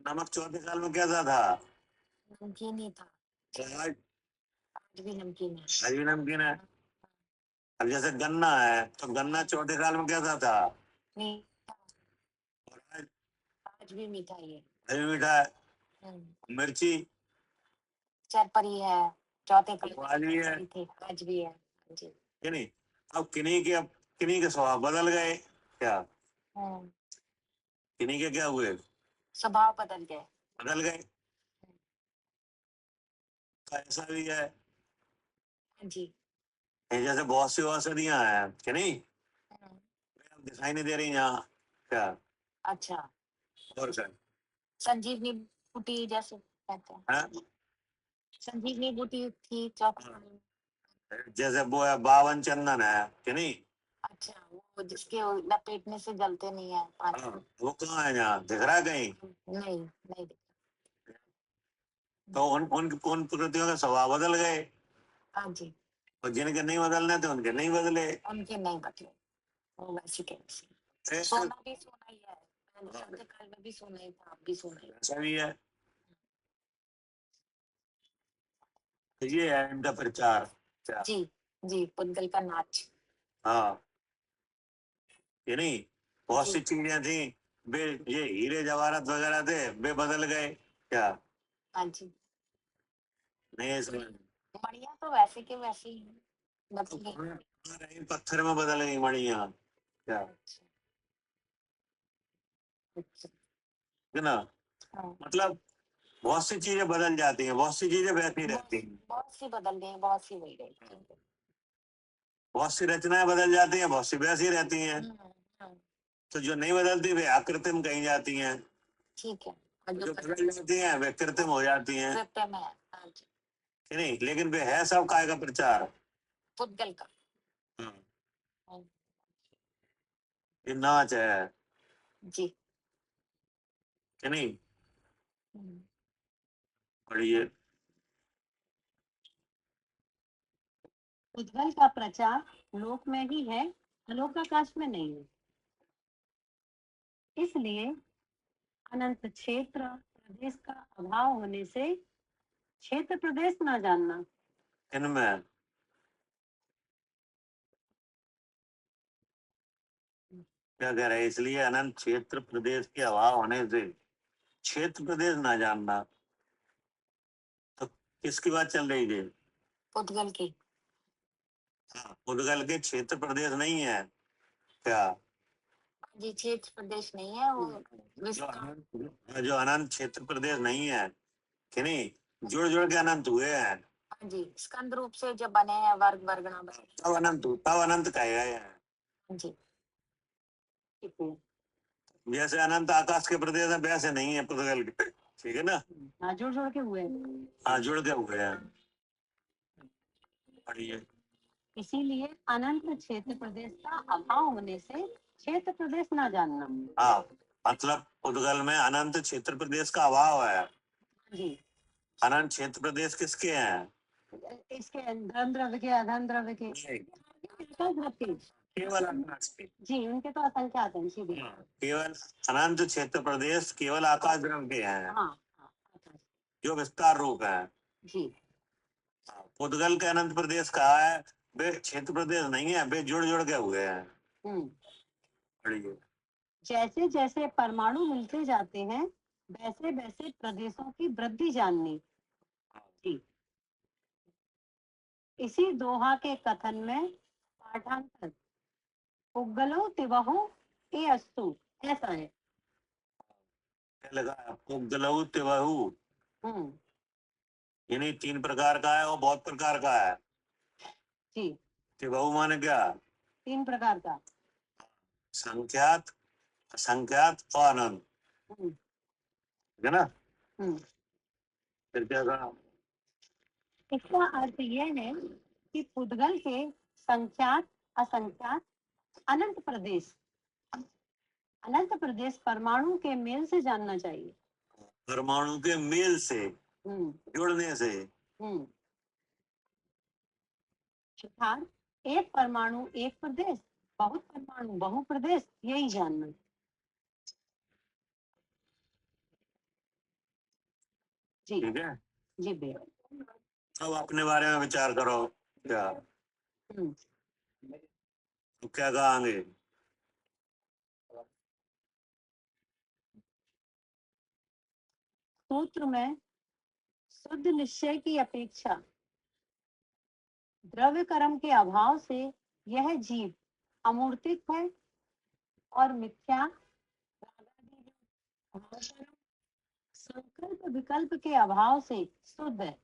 S2: नमक चौथे काल में कैसा था?
S1: नमकीन ही था।
S2: तो आज
S1: आज भी नमकीन है।
S2: आज भी नमकीन है। अब जैसे गन्ना है, तो गन्ना चौथे काल में कैसा था?
S1: मीठा
S2: और आज
S1: आज भी मीठा ही है।
S2: आज भी मीठा है।
S1: हम्म,
S2: मिर्ची
S1: चरपरी है चौथे
S2: वो
S1: काल
S2: आज भी है,
S1: में थे आज भी है। हाँ जी
S2: कि नहीं? अब किन्हीं के स्वभाव बदल गए क्या?
S1: हम्म,
S2: किन्हीं के क्या हुए?
S1: स्वभाव बदल गए।
S2: बदल गए। तो ऐसा भी है।
S1: हाँ जी
S2: ये जैसे बहुत सी औषधियां हैं, कि नहीं?
S1: हम्म,
S2: अब दिखाई नहीं दे रही यहाँ, क्या?
S1: अच्छा
S2: और क्या?
S1: संजीवनी बूटी जैसे कहते हैं।
S2: हाँ?
S1: संजीवनी बूटी थी चौथे काल में।
S2: जैसे वो है बावन चंदन है, कि नहीं?
S1: अच्छा वो जिसके लपेटने से जलते नहीं है पानी।
S2: हाँ, वो कहाँ है यहाँ, दिख रहा है कहीं?
S1: नहीं नहीं
S2: तो उन प्रकृतियों के स्वभाव बदल गए,
S1: हाँ जी
S2: और जिनके नहीं बदलने थे उनके नहीं बदले।
S1: उनके नहीं बदले वो वैसे के वैसे।
S2: ऐसा
S1: सोना भी सोना ही है। चौथे काल में भी सोना ही था अब भी सोना ही है।
S2: भी है। तो ये है इनका प्रचार। क्या?
S1: जी जी पुद्गल का नाच।
S2: हाँ, ये नहीं, बहुत
S1: जी
S2: सी चीजें थी, वे ये हीरे जवाहरात वगैरह थे, वे बदल गए क्या?
S1: हाँ जी
S2: नहीं है समझ।
S1: बढ़िया तो वैसे के वैसे ही हैं,
S2: तो
S1: बदल गई।
S2: कहाँ रही, पत्थर में बदल गई मणियां क्या?
S1: अच्छा अच्छा
S2: है ना?
S1: हाँ
S2: मतलब बहुत सी चीजें बदल जाती हैं, बहुत सी चीजें वैसी रहती हैं,
S1: बहुत सी बदल गई बहुत सी वही रही। ठीक है।
S2: बहुत सी रचनाएं बदल जाती हैं, बहुत सी वैसी रहती हैं।
S1: हम्म,
S2: तो जो नहीं बदलती वे अकृत्रिम कही जाती हैं,
S1: ठीक है और
S2: जो
S1: जो
S2: बदल जाती हैं वे कृत्रिम हो जाती हैं,
S1: कृत्रिम है। हाँ जी
S2: कि नहीं? लेकिन वे है सब काय का प्रचार।
S1: पुद्गल का।
S2: हाँ,
S1: हाँ,
S2: ये नाच है,
S1: जी
S2: कि नहीं?
S1: हम्म,
S2: पढ़िए।
S4: पुद्गल का प्रचार लोक में ही है, लोक आकाश में नहीं है। इसलिए अनंत क्षेत्र प्रदेश का अभाव होने से क्षेत्र प्रदेश न जानना।
S2: इनमें क्या कह रहे हैं? इसलिए अनंत क्षेत्र प्रदेश के अभाव होने से क्षेत्र प्रदेश ना जानना। तो किसकी बात चल रही थी?
S1: पुद्गल की।
S2: हाँ, पुद्गल के क्षेत्र प्रदेश नहीं है क्या?
S1: जी क्षेत्र प्रदेश नहीं है वो विस्तार।
S2: जो अनंत क्षेत्र प्रदेश नहीं है, कि नहीं? जुड़ जुड़ के अनंत हुए हैं,
S1: हाँ जी स्कंद रूप से जब बने हैं वर्ग वर्गना बने।
S2: तब अनंत कहे गए हैं।
S1: हाँ जी
S4: ठीक है।
S2: जैसे अनंत आकाश के प्रदेश है वैसे नहीं है पुद्गल के, ठीक है ना?
S4: हाँ जोड़ जोड़ के हुए हैं।
S2: हाँ, जुड़ के हुए हैं। पढ़िए।
S4: इसीलिए अनंत क्षेत्र प्रदेश का अभाव होने से क्षेत्र प्रदेश न जानना।
S2: हाँ, मतलब पुद्गल में अनंत क्षेत्र प्रदेश का अभाव है।
S4: जी
S2: अनंत क्षेत्र प्रदेश किसके हैं?
S4: इसके धन द्रव्य के अधन द्रव्य के
S2: नहीं,
S4: आकाश के।
S2: केवल आकाश के।
S4: जी उनके तो असंख्यात हैं सीधे।
S2: केवल अनंत क्षेत्र प्रदेश केवल आकाश द्रव्य के हैं,
S4: हाँ हाँ आकाश
S2: जो विस्तार रूप है।
S4: जी
S2: पुद्गल के अनंत प्रदेश कहा है, वे क्षेत्र प्रदेश नहीं है, वे जुड़ जुड़ के हुए हैं।
S4: हम्म
S2: पढ़िए।
S4: जैसे जैसे परमाणु मिलते जाते हैं वैसे वैसे प्रदेशों की वृद्धि जाननी। जी, इसी दोहा के कथन में पाठांतर पुग्गलो तिवहु ए अस्तु ऐसा है।
S2: क्या लगा आपको? गलऊ तिवहु
S4: हम्म,
S2: यानी 3 प्रकार का है और बहुत प्रकार का है।
S4: जी,
S2: तिवहु माने क्या?
S4: 3 प्रकार का।
S2: संख्यात, असंख्यात और अनंत,
S4: हम्म,
S2: है ना?
S4: हम्म।
S2: फिर क्या कहा?
S4: इसका अर्थ यह है कि पुद्गल के संख्यात, असंख्यात, अनंत प्रदेश, अनंत प्रदेश परमाणु के मेल से जानना चाहिए।
S2: परमाणु के मेल से,
S4: हम्म,
S2: जुड़ने से।
S4: हम्म। अर्थात एक परमाणु एक प्रदेश, बहुत परमाणु बहु प्रदेश, यही जानना। जी,
S2: ठीक है,
S4: जी भैया।
S2: अब अपने बारे में विचार करो। क्या
S4: हम्म,
S2: तो क्या कहेंगे?
S4: सूत्र में शुद्ध निश्चय की अपेक्षा द्रव्य कर्म के अभाव से यह जीव अमूर्तिक है और मिथ्या संकल्प विकल्प के अभाव से शुद्ध है।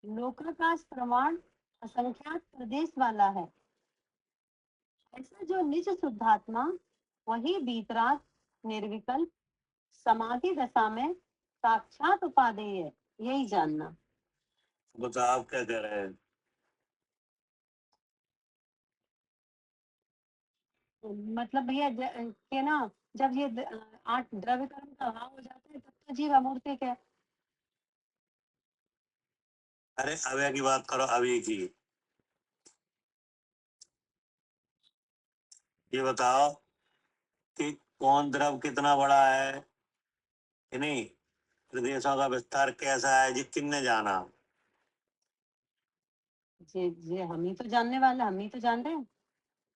S4: लोकाकाश प्रमाण असंख्यात प्रदेश वाला है। ऐसा जो निज शुद्धात्मा वही बीतराग निर्विकल्प समाधि दशा में साक्षात उपादेय है, यही जानना।
S2: बताओ आप क्या कह रहे हैं?
S4: मतलब भैया के ना, जब ये 8 द्रव्य कर्म का अभाव हो जाता है तब तो जीव अमूर्तिक है।
S2: अरे अवे की बात करो, अभी की। ये बताओ कि कौन द्रव कितना बड़ा है कि नहीं, प्रदेशों का विस्तार कैसा है, ये किसने जाना?
S4: जी हम ही तो जानने वाले, हम ही तो जान रहे हैं।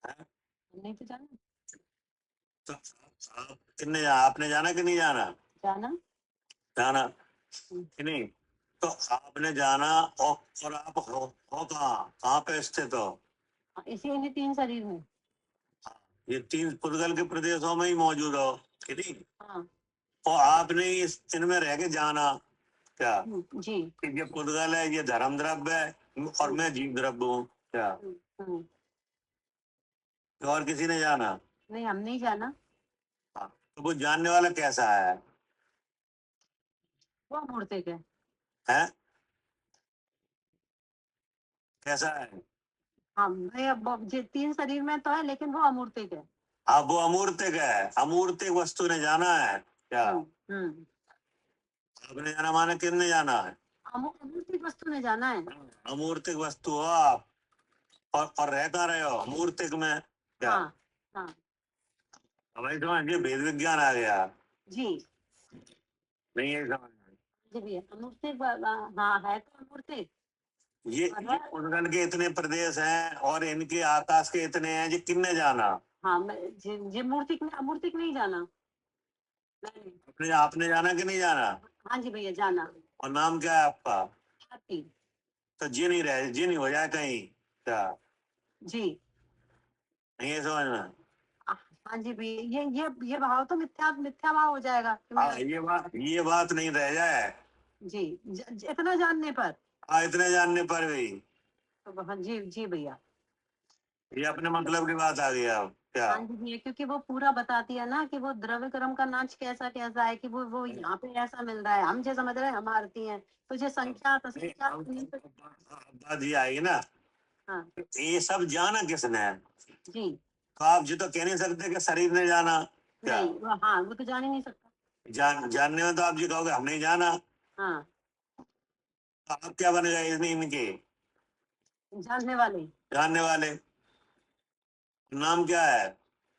S2: है?
S4: हम नहीं तो जाना।
S2: तो आप किसने जाना? आपने जाना कि नहीं जाना?
S4: जाना।
S2: जाना कि नहीं? तो आपने जाना, और आप हो कहाँ पे स्थित हो?
S4: इसी इन्हीं 3 शरीर में।
S2: ये 3 पुद्गल के प्रदेशों में ही मौजूद हो कि नहीं?
S4: हाँ।
S2: और आपने इस इनमें रह के जाना क्या
S4: जी।
S2: कि ये पुद्गल है, ये धर्म द्रव्य है और मैं जीव द्रव्य हूँ क्या? तो और किसी ने जाना?
S4: नहीं, हम नहीं जाना।
S2: हाँ, तो वो जानने वाला कैसा है?
S4: वो अमूर्तिक है।
S2: हैं? कैसा है?
S4: हाँ भैया, 3 शरीर में तो है लेकिन वो अमूर्तिक है।
S2: हाँ, वो अमूर्तिक है। अमूर्तिक वस्तु ने जाना है क्या?
S4: हम्म।
S2: आपने जाना माने किसने जाना है?
S4: अमूर्तिक वस्तु ने जाना है।
S2: अमूर्तिक वस्तु हो आप, और रहता रहे हो मूर्तिक में क्या?
S4: हाँ, हाँ।
S2: हमारी समझ ये वेद विज्ञान आ गया।
S4: जी,
S2: नहीं है समझ में?
S4: जी भैया, अमूर्तिक हाँ है तो अमूर्तिक।
S2: ये उद्गल के इतने प्रदेश हैं और इनके आकाश के इतने हैं, ये किसने जाना?
S4: हाँ, जी मूर्तिक ने, अमूर्तिक नहीं जाना। नहीं।
S2: आपने जाना कि नहीं जाना?
S4: हाँ जी भैया, जाना।
S2: और नाम क्या है आपका?
S4: ख्याति।
S2: तो जी नहीं रहे, जी नहीं हो जाए कहीं क्या?
S4: जी।
S2: नहीं है समझ में?
S4: हाँ जी भैया, ये भाव तो मिथ्या भाव हो जाएगा कि
S2: हाँ,
S4: मेरा।
S2: ये बात नहीं रह जाए।
S4: जी, इतना जानने पर।
S2: हाँ, इतने जानने पर भी
S4: तो हाँ जी, जी भैया।
S2: ये अपने मतलब की बात आ गई अब क्या?
S4: हाँ जी भैया, क्योंकि वो पूरा बताती है ना कि वो द्रव्य कर्म का नाच कैसा कैसा है, कि वो यहाँ पे ऐसा मिल रहा है, हम जो समझ रहे हैं हम आरती हैं, तो जो संख्या
S2: बात ये आएगी ना,
S4: हाँ
S2: ये सब जाना किसने है?
S4: जी।
S2: तो आप जी तो कह नहीं सकते कि शरीर ने जाना क्या?
S4: नहीं, हाँ वो तो जान ही नहीं सकता।
S2: जानने में तो आप जी कहोगे हमने जाना।
S4: हाँ,
S2: तो आप क्या बन गए इनके?
S4: जानने वाले।
S2: जानने वाले। नाम क्या है?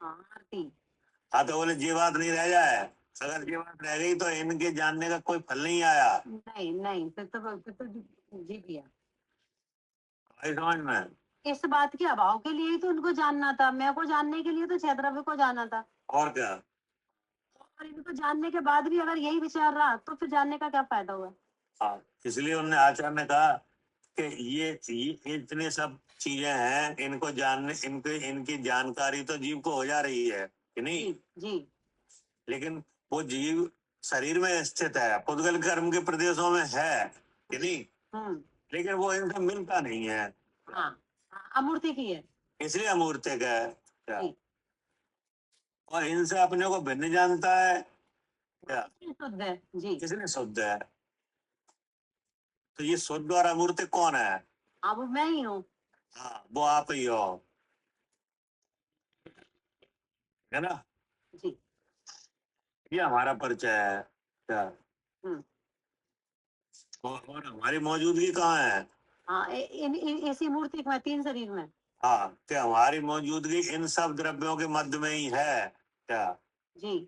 S4: हाँ, आरती।
S2: हाँ, तो बोले ये बात नहीं रह जाए। अगर ये बात रह गई तो इनके जानने का कोई फल नहीं आया।
S4: नहीं नहीं, फिर तो जी भैया।
S2: भाई समझ में?
S4: इस बात के अभाव के लिए ही तो उनको जानना था, मैं को जानने के लिए तो छह द्रव्य को जाना था।
S2: और क्या?
S4: और इनको जानने के बाद भी अगर यही विचार रहा तो फिर जानने का क्या फायदा हुआ?
S2: हाँ, इसलिए उन्होंने आचार्य ने कहा कि ये इतने सब चीजें हैं, इनको जानने, इनकी जानकारी तो जीव को हो जा रही है कि नहीं?
S4: जी जी
S2: लेकिन वो जीव शरीर में स्थित है, पुद्गल कर्म के प्रदेशों में है कि नहीं?
S4: हम्म
S2: लेकिन वो इनसे मिलता नहीं है,
S4: हाँ अमूर्ति की है।
S2: इसलिए अमूर्तिक है क्या?
S4: जी।
S2: और इनसे अपने को भिन्न जानता है क्या?
S4: शुद्ध है जी।
S2: किसने शुद्ध है? तो ये शुद्ध और अमूर्तिक कौन है?
S4: अब मैं ही हूँ।
S2: हाँ, वो आप ही हो, है ना?
S4: जी।
S2: ये हमारा परिचय है क्या?
S4: हम्म
S2: और हमारी मौजूदगी कहाँ है?
S4: हाँ इसी मूर्ति में, तीन शरीर में।
S2: हाँ, कि हमारी मौजूदगी इन सब द्रव्यों के मध्य में ही है क्या?
S4: जी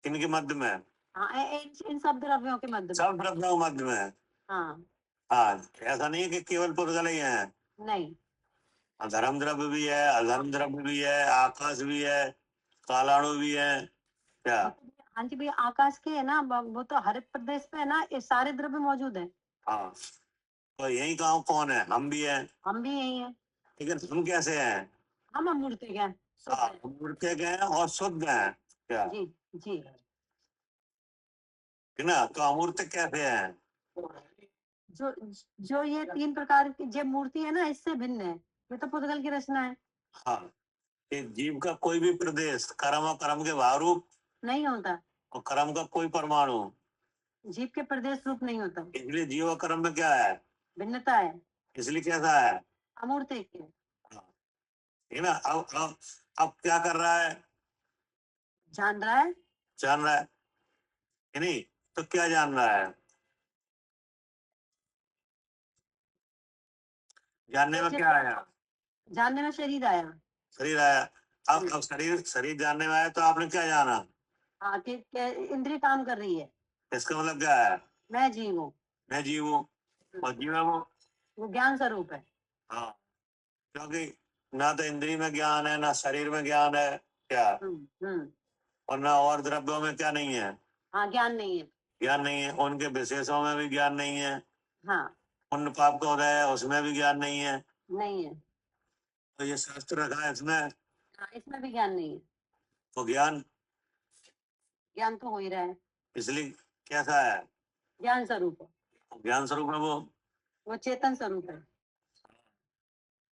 S2: इनके मध्य में,
S4: हाँ इन सब द्रव्यों के मध्य में।
S2: सब द्रव्यों के मध्य में।
S4: हाँ
S2: हाँ, ऐसा नहीं है कि केवल पुद्गल ही है,
S4: नहीं।
S2: धर्म द्रव्य भी है, अधर्म द्रव्य भी है, आकाश भी है, कालाणु भी है क्या?
S4: हाँ जी भैया, आकाश के है ना, वो तो हरित प्रदेश पे है ना, ये सारे द्रव्य मौजूद है।
S2: हाँ, तो यही गांव कौन है? हम भी हैं,
S4: हम भी यही हैं।
S2: लेकिन हम कैसे हैं?
S4: हम अमूर्तिक हैं, शुद्ध
S2: हाँ,
S4: हैं।
S2: हम मूर्तिक हैं और शुद्ध हैं क्या?
S4: जी जी।
S2: है ना? तो अमूर्तिक कैसे हैं?
S4: जो जो ये तीन प्रकार की जो मूर्ति है ना, इससे भिन्न है। ये तो पुद्गल की रचना है।
S2: हाँ, कि जीव का कोई भी प्रदेश कर्म और कर्म के भावरूप
S4: नहीं होता,
S2: और कर्म का कोई परमाणु,
S4: जीव के प्रदेश रूप नहीं होता।
S2: इसलिए जीव और कर्म में क्या है?
S4: भिन्नता है,
S2: इसलिए कैसा है?
S4: अमूर्तिक है।
S2: हाँ, है ना? अब क्या कर रहा है?
S4: जान रहा है।
S2: जान रहा है कि नहीं? तो क्या जान रहा है? जानने में क्या आया?
S4: जानने में शरीर आया।
S2: शरीर आया। अब शरीर शरीर जानने में आया, तो आपने क्या जाना?
S4: हाँ कि इंद्रिय काम कर रही है।
S2: इसका मतलब क्या है?
S4: मैं जीव हूँ।
S2: मैं जीव हूँ और जीव है
S4: वो ज्ञान स्वरूप है।
S2: हाँ, क्योंकि ना तो इंद्रिय में ज्ञान है, ना शरीर में ज्ञान है क्या?
S4: हम्म।
S2: और ना और द्रव्यों में क्या नहीं है?
S4: हाँ ज्ञान नहीं है।
S2: ज्ञान नहीं है, उनके विशेषों में भी ज्ञान नहीं है,
S4: हाँ
S2: पुण्य पाप का उदय है उसमें भी ज्ञान नहीं है।
S4: नहीं है।
S2: तो ये शास्त्र रखा है इसमें,
S4: हाँ इसमें भी ज्ञान नहीं है।
S2: तो ज्ञान
S4: ज्ञान तो हो ही रहा है।
S2: इसलिए कैसा है?
S4: ज्ञान स्वरूप है।
S2: ज्ञान स्वरूप है
S4: वो चेतन स्वरूप है।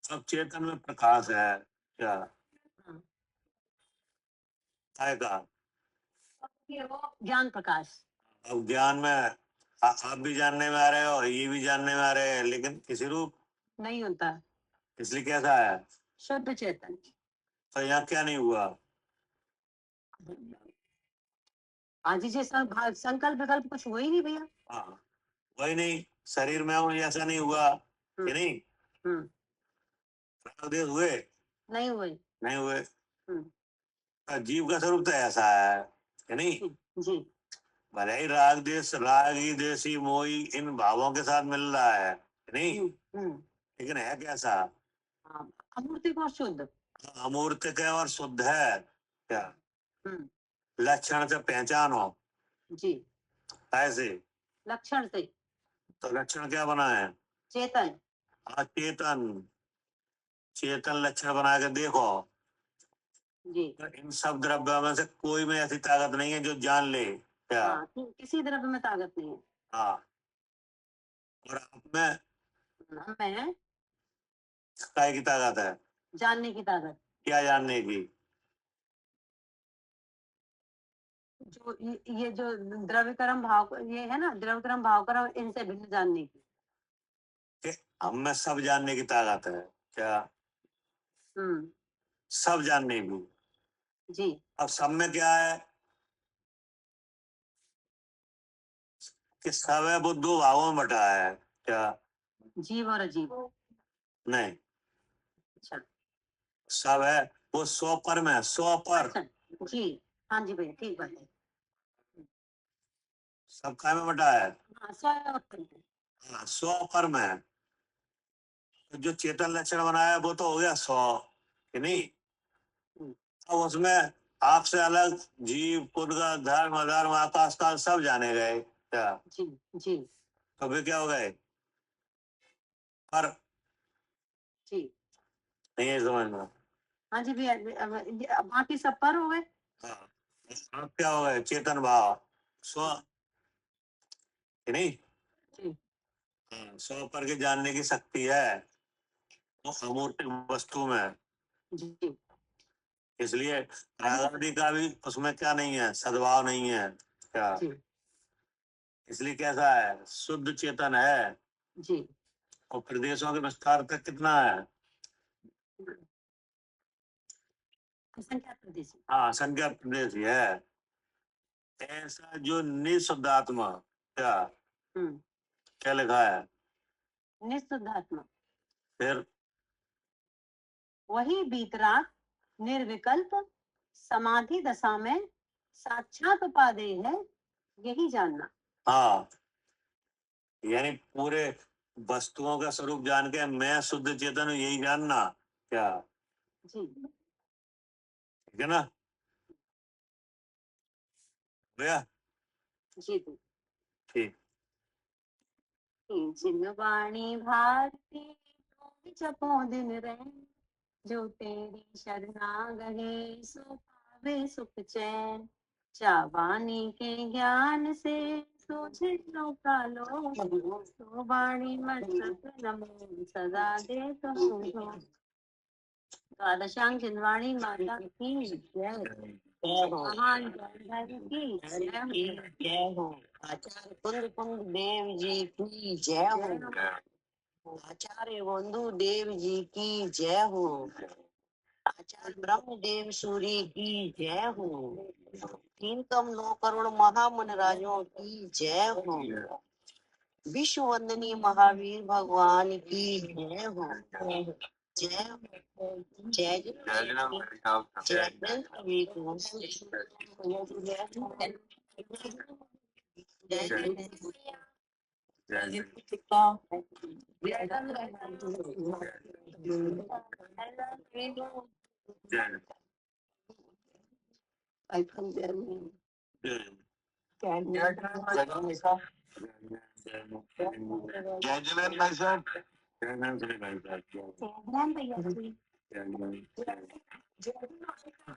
S2: सब चेतन में प्रकाश है क्या?
S4: हाँ
S2: आएगा।
S4: ये वो ज्ञान प्रकाश।
S2: अब ज्ञान में आप भी जानने में आ रहे हो, ये भी जानने में आ रहे हैं, लेकिन किसी रूप,
S4: नहीं होता,
S2: इसलिए कैसा है?
S4: शुद्ध चेतन।
S2: तो यहाँ क्या नहीं हुआ?
S4: आज जी संकल्प विकल्प कुछ हुआ ही नहीं भैया।
S2: हाँ, वही नहीं, शरीर में हूँ ऐसा नहीं हुआ कि नहीं?
S4: हम्म
S2: राग हुए?
S4: नहीं हुए।
S2: नहीं हुए।
S4: हम्म
S2: तो जीव का स्वरूप तो ऐसा है कि नहीं?
S4: जी
S2: भले ही राग देश, रागी, देशी, मोही इन भावों के साथ मिल रहा है कि नहीं?
S4: हम्म।
S2: लेकिन है कैसा?
S4: हाँ अमूर्तिक और शुद्ध।
S2: अमूर्तिक है और शुद्ध है क्या?
S4: हम्म
S2: लक्षण से पहचानो
S4: जी।
S2: ऐसे।
S4: लक्षण से
S2: तो लक्षण क्या बना है?
S4: चेतन।
S2: चेतन। चेतन लक्षण बना के देखो।
S4: जी
S2: तो इन सब द्रव्यों में से कोई में ऐसी ताकत नहीं है जो जान ले क्या?
S4: हाँ किसी द्रव्य में ताकत नहीं है।
S2: हाँ, और आप में
S4: मैं
S2: काय की ताकत है?
S4: जानने की ताकत।
S2: क्या जानने की?
S4: जो ये जो द्रव्य कर्म भाव ये है ना, द्रव्य कर्म भाव कर्म, इनसे भिन्न जानने की।
S2: कि हम में सब जानने की ताकत है क्या?
S4: हम्म
S2: सब जानने की।
S4: जी
S2: अब सब में क्या है? कि सब है वो दो भागों में बटा है क्या?
S4: जीव और अजीव।
S2: नहीं,
S4: अच्छा
S2: सब है वो 100 पर में, 100 पर।
S4: अच्छा जी। हाँ जी भैया ठीक बात है।
S2: सब काय में बटा है?
S4: हाँ 100 और 3।
S2: हाँ, 100 पर में। तो जो चेतन लक्षण बनाया वो तो हो गया 100, कि नहीं? अब उसमें आपसे अलग जीव, पुद्गल, धर्म, अधर्म, आकाश काल सब जाने गए क्या?
S4: जी जी
S2: तो वे क्या हो गए? पर
S4: जी
S2: नहीं है समझना।
S4: हाँ जी भैया, अब बाकी सब पर हो गए।
S2: हाँ, आप क्या हो गए? चेतन भाव, स्व, कि नहीं?
S4: जी
S2: हाँ, स्व पर के जानने की शक्ति है वो अमूर्त वस्तु में,
S4: जी
S2: इसलिए रागादि का भी उसमें क्या नहीं है, सद्भाव नहीं है क्या?
S4: जी
S2: इसलिए कैसा है? शुद्ध चेतन है।
S4: जी
S2: और प्रदेशों के विस्तार तक कितना है?
S4: असंख्यात प्रदेश।
S2: हाँ, संख्या प्रदेश ही है। ऐसा जो निशुद्धात्मा क्या,
S4: हम्म
S2: क्या लिखा है?
S4: निशुद्धात्मा
S2: फिर
S4: वही बीतराग निर्विकल्प समाधि दशा में साक्षात उपादेय है, यही जानना।
S2: हाँ, यानी पूरे वस्तुओं का स्वरूप जान के मैं शुद्ध चेतन हूँ, यही जानना क्या?
S4: जी
S2: ठीक है ना भैया?
S4: जी जी
S2: ठीक।
S4: जिनवाणी भारती तो जपो दिन रैन, जो तेरी शरणागहि सो पावे सुख चैन, चावानी के ज्ञान से सूझे का लो, तो वाणी मस्तक नमो सदा दे तो। द्वादशांग जिनवाणी माता की जय। महान ज्ञानधारी की जय हो। आचार्य कुंद कुंद देव जी की जय हो। आचार्य बंधु देव जी की जय हो। आचार्य ब्रह्म देव सूरी की जय हो। तीन कम 9 करोड़ महामुन राजों की जय हो। विश्व वंदनीय महावीर भगवान की जय हो। जय हो। जय जय जय कवि को
S2: जय जलन भाई साहब। जय जलन भाई साहब।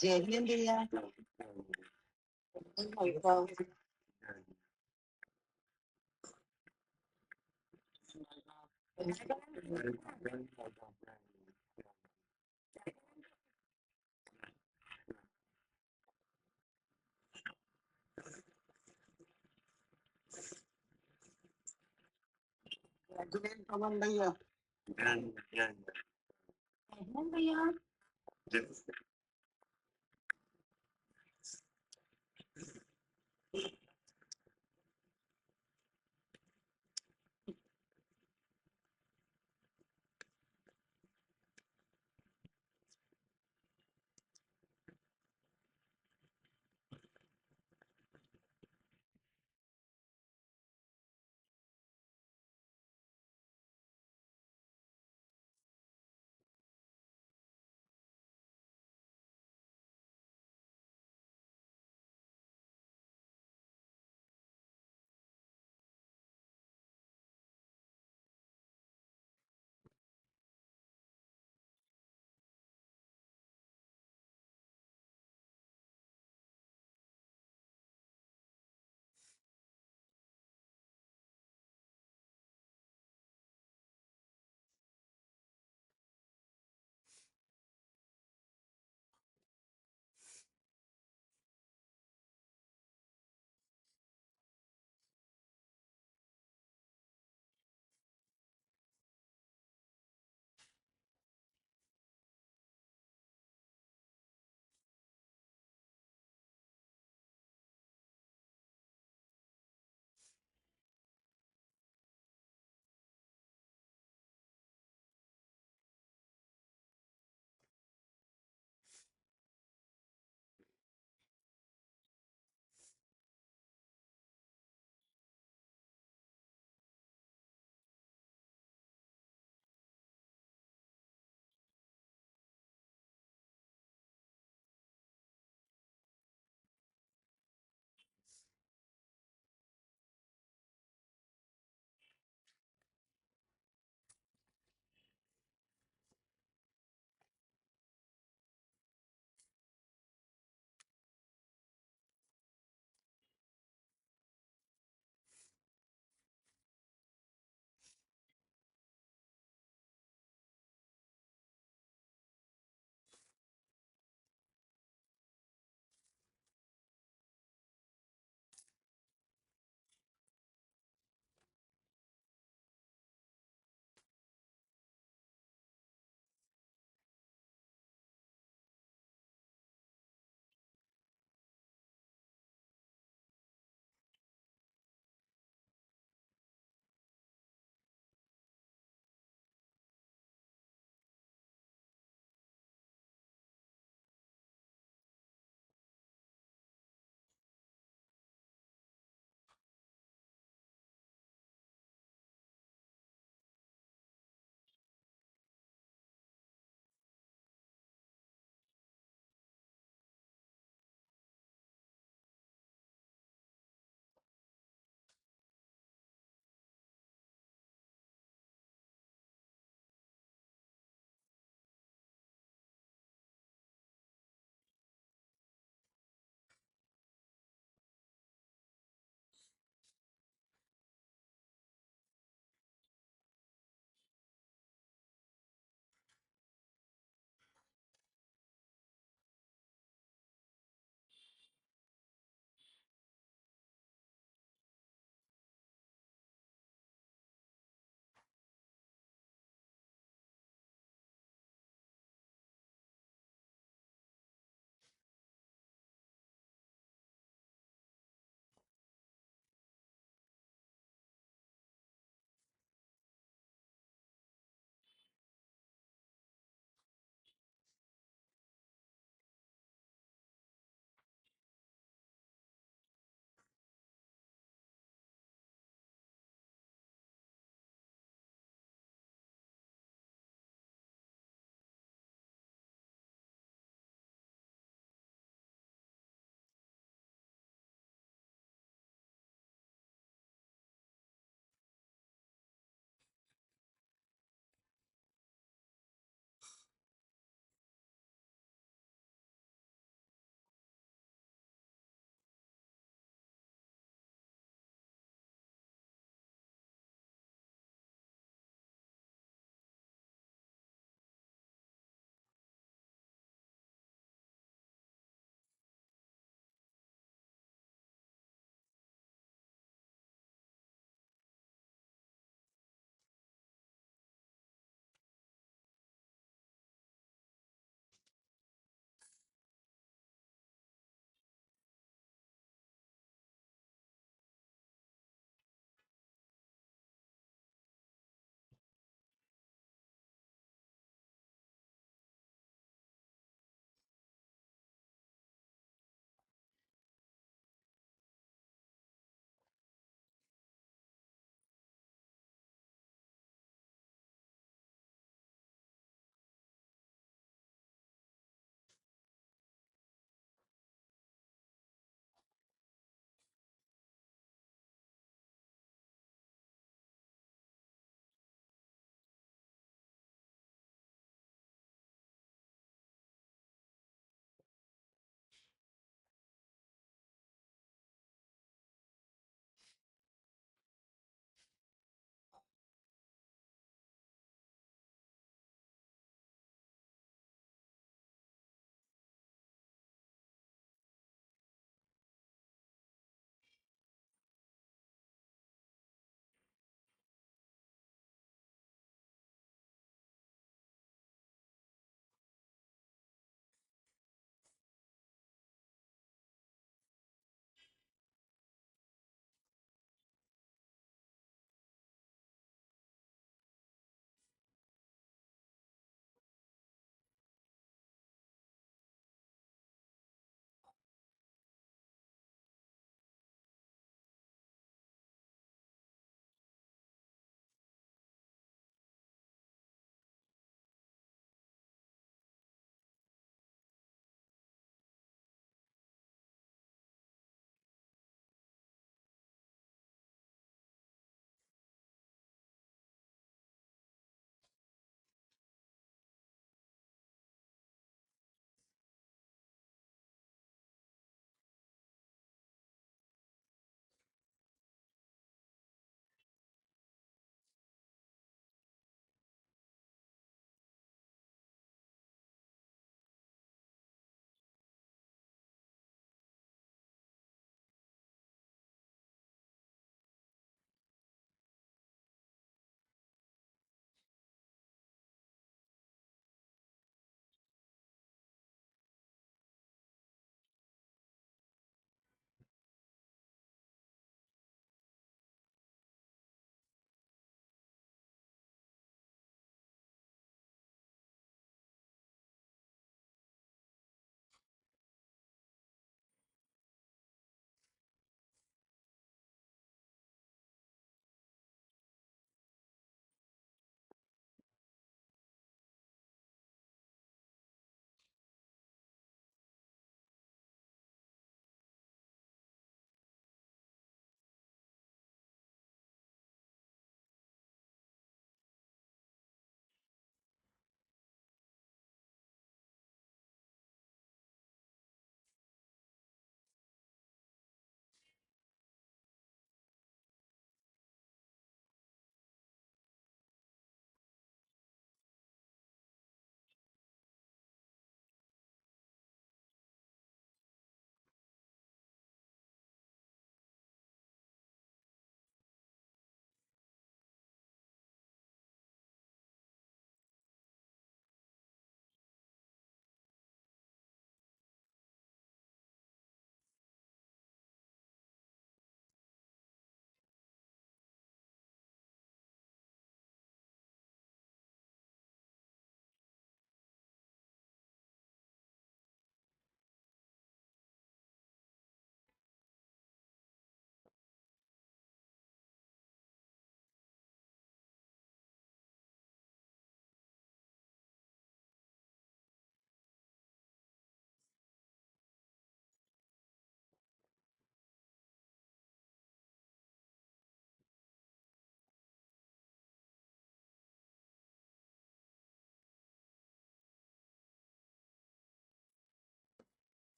S4: जय हिंद भैया।
S5: पवन भैया
S4: भैया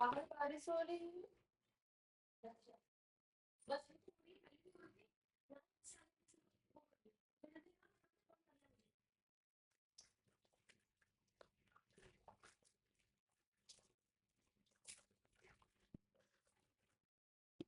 S6: बाहर बारिश हो रही है।